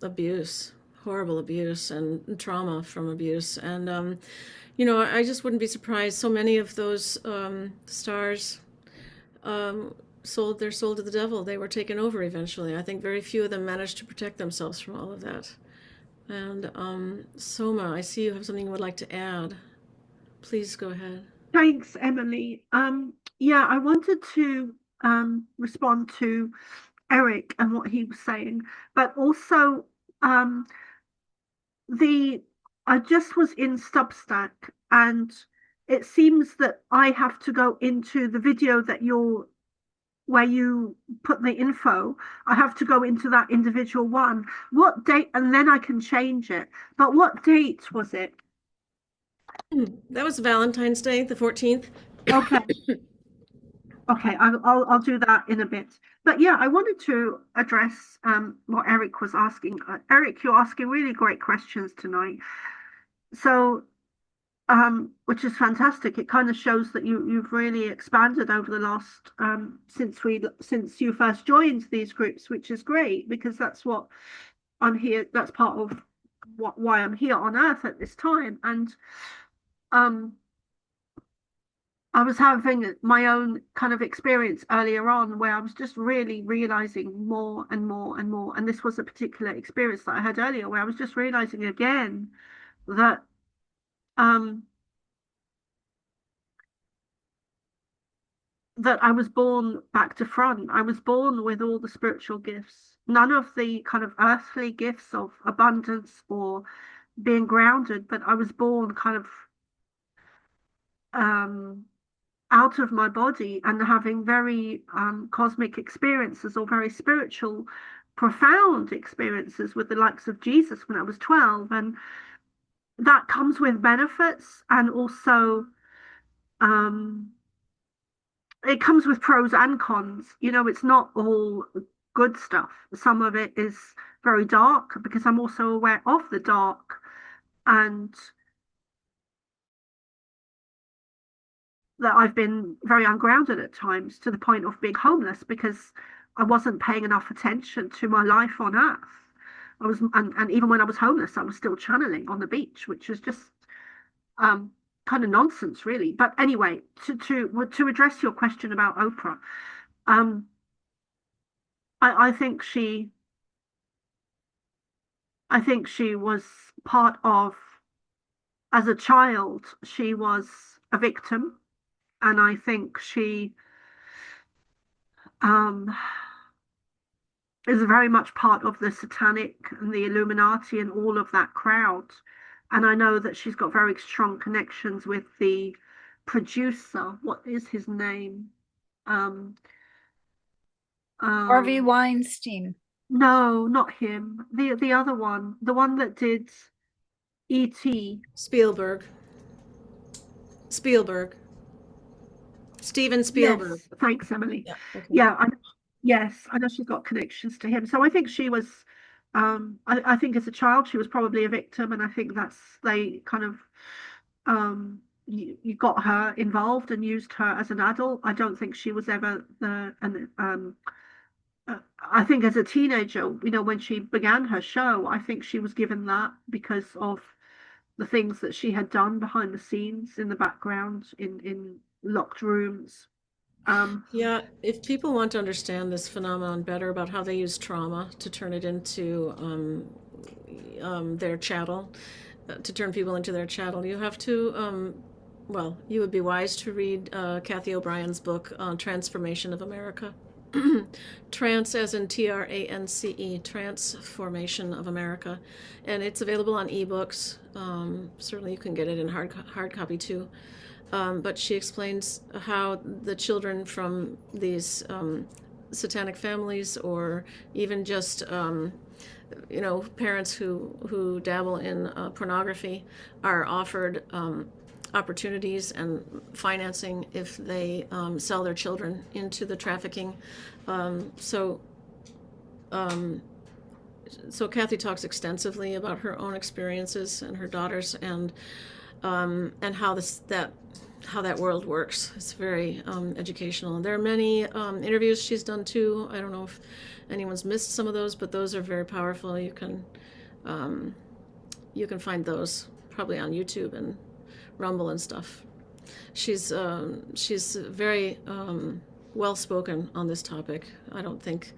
abuse, horrible abuse, and trauma from abuse. And I just wouldn't be surprised. So many of those stars sold their soul to the devil. They were taken over eventually. I think very few of them managed to protect themselves from all of that. And Soma, I see you have something you would like to add. Please go ahead. Thanks, Emily. Yeah, I wanted to respond to Eric and what he was saying, but also I just was in Substack, and it seems that I have to go into the video where you put the info. I have to go into that individual one. What date? And then I can change it. But what date was it? That was Valentine's Day, the 14th. Okay. Okay, I'll do that in a bit. But yeah, I wanted to address what Eric was asking. Eric, you're asking really great questions tonight. So, which is fantastic. It kind of shows that you've really expanded over the last since you first joined these groups, which is great, because that's what I'm here. That's part of why I'm here on Earth at this time. And I was having my own kind of experience earlier on where I was just really realizing more and more and more. And this was a particular experience that I had earlier where I was just realizing again that that I was born back to front. I was born with all the spiritual gifts, none of the kind of earthly gifts of abundance or being grounded, but I was born kind of out of my body and having very cosmic experiences or very spiritual, profound experiences with the likes of Jesus when I was 12. And that comes with benefits, and also it comes with pros and cons. It's not all good stuff. Some of it is very dark because I'm also aware of the dark, and that I've been very ungrounded at times to the point of being homeless because I wasn't paying enough attention to my life on Earth. And even when I was homeless, I was still channeling on the beach, which is just kind of nonsense, really. But anyway, to address your question about Oprah, I think she was part of, as a child, she was a victim, and I think she is very much part of the satanic and the Illuminati and all of that crowd. And I know that she's got very strong connections with the producer. What is his name? Harvey Weinstein. No, not him. The other one, the one that did E.T. Spielberg. Steven Spielberg. Yes, thanks, Emily. Yeah. Okay. Yeah, yes, I know she's got connections to him. So I think she was, I think as a child she was probably a victim, and I think they kind of, you got her involved and used her as an adult. I don't think she was ever I think as a teenager, when she began her show, I think she was given that because of the things that she had done behind the scenes in the background in locked rooms. Yeah, if people want to understand this phenomenon better about how they use trauma to turn it into their chattel, to turn people into their chattel, you have to, you would be wise to read Kathy O'Brien's book, Transformation of America. Trance, as in TRANCE, Transformation of America, and it's available on ebooks. Certainly, you can get it in hard copy too. But she explains how the children from these satanic families, or even just parents who dabble in pornography, are offered opportunities and financing if they sell their children into the trafficking. So Kathy talks extensively about her own experiences and her daughters, and how that world works. It's very educational. And there are many interviews she's done too. I don't know if anyone's missed some of those, but those are very powerful. You can find those probably on YouTube and Rumble and stuff. She's very well spoken on this topic. I don't think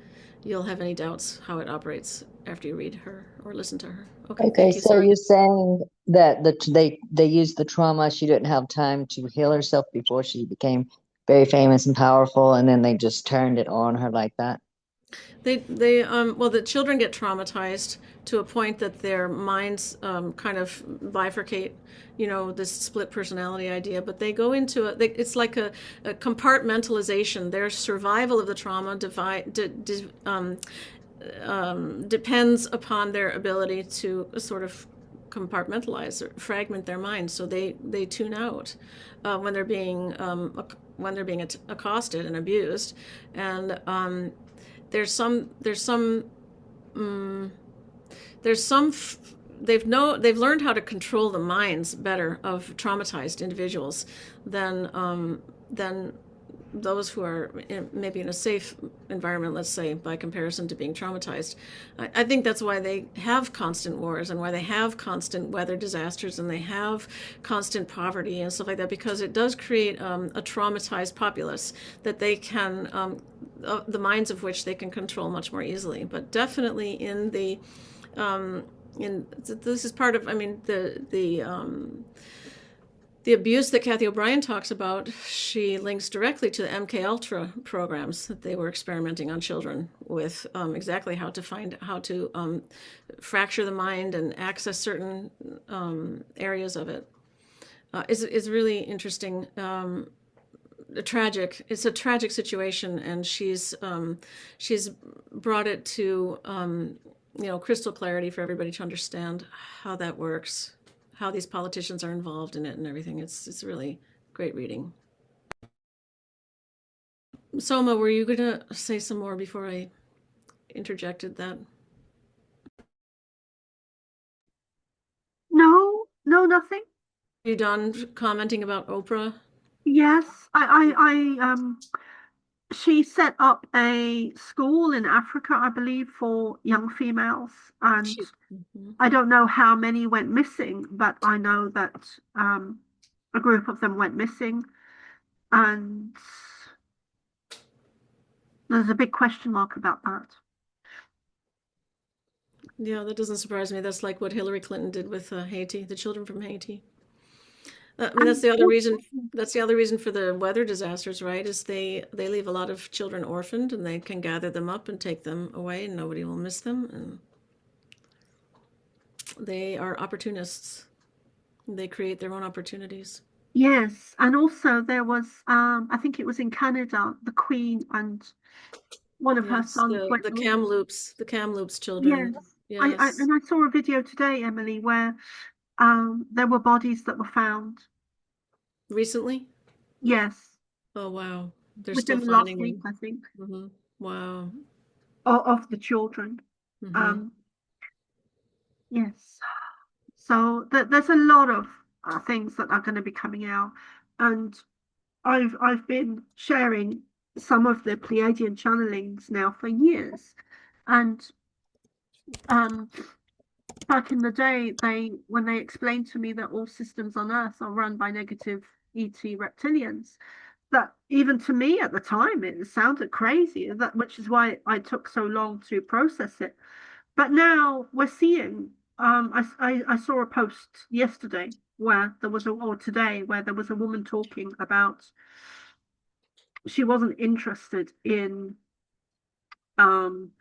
you'll have any doubts how it operates after you read her or listen to her. Okay, so you're saying that they used the trauma. She didn't have time to heal herself before she became very famous and powerful, and then they just turned it on her like that. Well, the children get traumatized to a point that their minds kind of bifurcate, this split personality idea, but they go into it's like a compartmentalization. Their survival of the trauma depends upon their ability to sort of compartmentalize or fragment their minds, so they tune out when they're being accosted and abused, and they've learned how to control the minds better of traumatized individuals than those who are maybe in a safe environment, let's say, by comparison to being traumatized. I think that's why they have constant wars, and why they have constant weather disasters, and they have constant poverty and stuff like that, because it does create a traumatized populace that they can, the minds of which they can control much more easily. But definitely this is part of, the abuse that Kathy O'Brien talks about. She links directly to the MK Ultra programs that they were experimenting on children with, exactly how to fracture the mind and access certain areas of it. Is really interesting. It's a tragic situation, and she's brought it to crystal clarity for everybody to understand how that works, how these politicians are involved in it and everything. It's really great reading. Soma, were you going to say some more before I interjected that? No, nothing. Are you done commenting about Oprah? Yes, she set up a school in Africa, I believe, for young females, and I don't know how many went missing, but I know that a group of them went missing, and there's a big question mark about that. Yeah, that doesn't surprise me. That's like what Hillary Clinton did with Haiti, the children from Haiti. That's the other reason. That's the other reason for the weather disasters, right? Is they leave a lot of children orphaned, and they can gather them up and take them away, and nobody will miss them. And they are opportunists. They create their own opportunities. Yes, and also there was, I think it was in Canada, the Queen and one of her sons went the Kamloops children. Yes, and I saw a video today, Emily, where there were bodies that were found recently. Yes. Oh wow, they're within still last finding week, them. I think. Mm-hmm. Wow. Of the children. Mm-hmm. Yes. So there's a lot of things that are going to be coming out, and I've been sharing some of the Pleiadian channelings now for years, and back in the day, when they explained to me that all systems on Earth are run by negative ET reptilians, that even to me at the time it sounded crazy, which is why I took so long to process it. But now we're seeing, I saw a post yesterday where there was or today where there was a woman talking about she wasn't interested in um,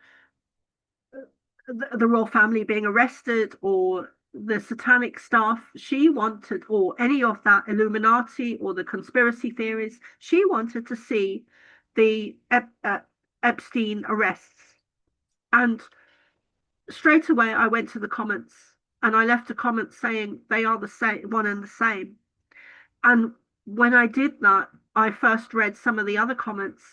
the royal family being arrested or the satanic stuff. She wanted, or any of that Illuminati or the conspiracy theories, she wanted to see the Epstein arrests. And straight away, I went to the comments and I left a comment saying they are the same, one and the same. And when I did that, I first read some of the other comments,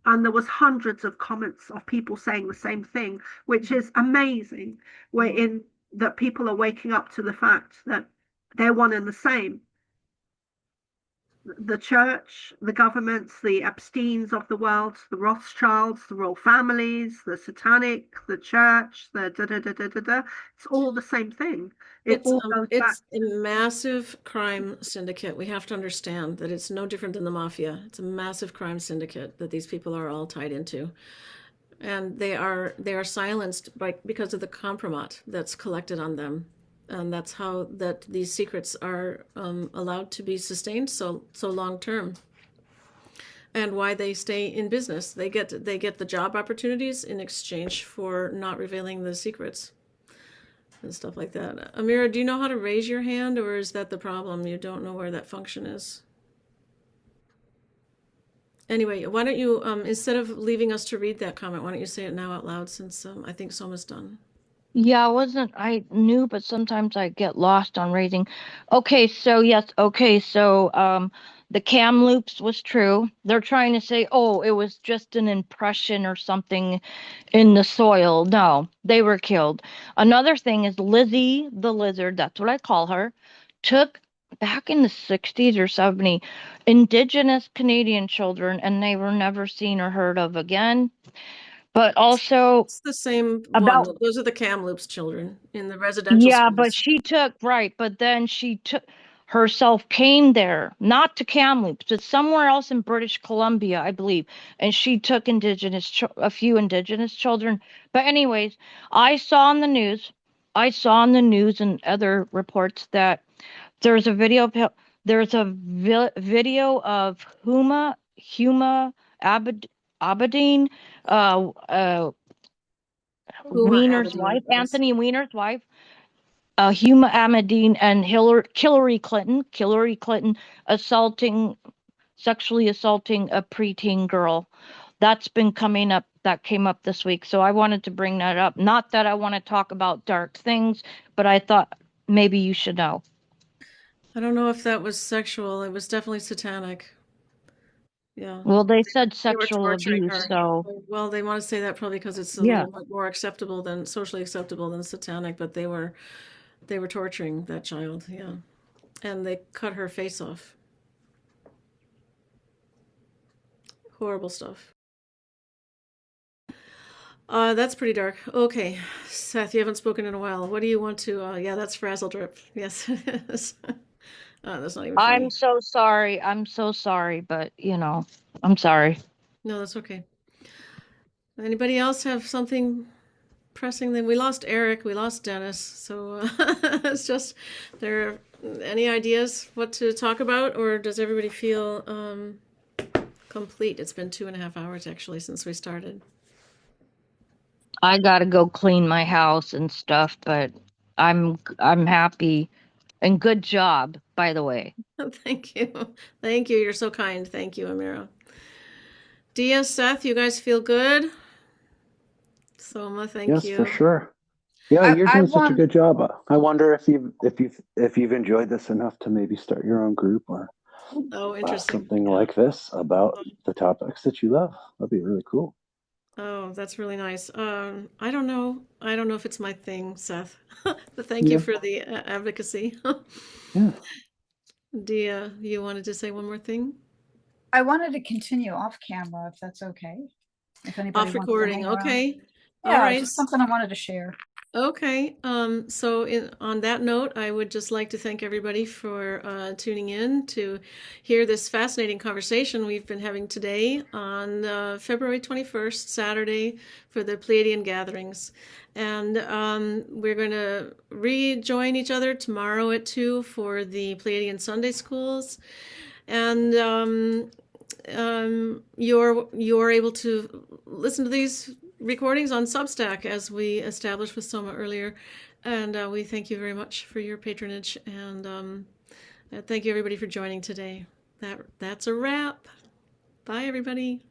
and there was hundreds of comments of people saying the same thing, which is amazing. Wherein that people are waking up to the fact that they're one and the same. The church, the governments, the Epsteins of the world, the Rothschilds, the royal families, the satanic, the church, the da da da da da da. It's all the same thing. It all goes back. It's a massive crime syndicate. We have to understand that it's no different than the mafia. It's a massive crime syndicate that these people are all tied into. And they are silenced because of the compromat that's collected on them. And that's how that these secrets are allowed to be sustained so long term. And why they stay in business. They get the job opportunities in exchange for not revealing the secrets and stuff like that. Amira, do you know how to raise your hand, or is that the problem? You don't know where that function is? Anyway, why don't you, instead of leaving us to read that comment, why don't you say it now out loud, since I think Soma's done. Yeah, I knew, but sometimes I get lost on raising. Okay, so yes, okay, so the Kamloops was true. They're trying to say, oh, it was just an impression or something in the soil. No, they were killed. Another thing is Lizzie the lizard, that's what I call her, took back in the 60s or 70s indigenous Canadian children, and they were never seen or heard of again. But also It's the same about one. Those are the Kamloops children in the residential yeah, but schools. she took right, but then she took herself came there, not to Kamloops, but somewhere else in British Columbia, I believe, and she took a few indigenous children. But anyways, I saw on the news and other reports that there's a video of there's a video of Huma Abedin, uh, uh, Huma Wiener's Abedin, wife, yes. Anthony Wiener's wife, Huma Abedin and Hillary Clinton sexually assaulting a preteen girl. That's been coming up. That came up this week. So I wanted to bring that up. Not that I want to talk about dark things, but I thought maybe you should know. I don't know if that was sexual. It was definitely satanic. Yeah. Well, they said They were sexual torturing abuse, her. so Well, they want to say that probably because it's a yeah. little bit more acceptable than socially acceptable than satanic, but they were torturing that child, yeah. And they cut her face off. Horrible stuff. That's pretty dark. Okay, Seth, you haven't spoken in a while. What do you want to? Yeah, that's frazzle drip. Yes, it is. That's not even funny. I'm so sorry. I'm so sorry, but I'm sorry. No, that's okay. Anybody else have something pressing? Then we lost Eric, we lost Dennis, so it's just there. Any ideas what to talk about, or does everybody feel complete? It's been 2.5 hours actually since we started. I gotta go clean my house and stuff, but I'm happy and good job, by the way. Thank you. Thank you. You're so kind. Thank you, Amira. Dia, Seth, you guys feel good? Soma, thank Yes, you. for sure. Yeah, you're I doing such a want- good job. I wonder if you've enjoyed this enough to maybe start your own group or Oh, interesting. something Yeah. like this about the topics that you love. That'd be really cool. Oh, that's really nice. I don't know. I don't know if it's my thing, Seth. But thank you for the advocacy. Yeah. Dia, you wanted to say one more thing? I wanted to continue off camera if that's okay. If anybody Off wants to recording. hang around. Okay. Yeah, All right. just something I wanted to share. Okay. So on that note, I would just like to thank everybody for tuning in to hear this fascinating conversation we've been having today on February 21st, Saturday, for the Pleiadian gatherings. And we're going to rejoin each other tomorrow at 2 for the Pleiadian Sunday schools. And you're able to listen to these recordings on Substack, as we established with Soma earlier. And we thank you very much for your patronage. And thank you, everybody, for joining today. That's a wrap. Bye, everybody.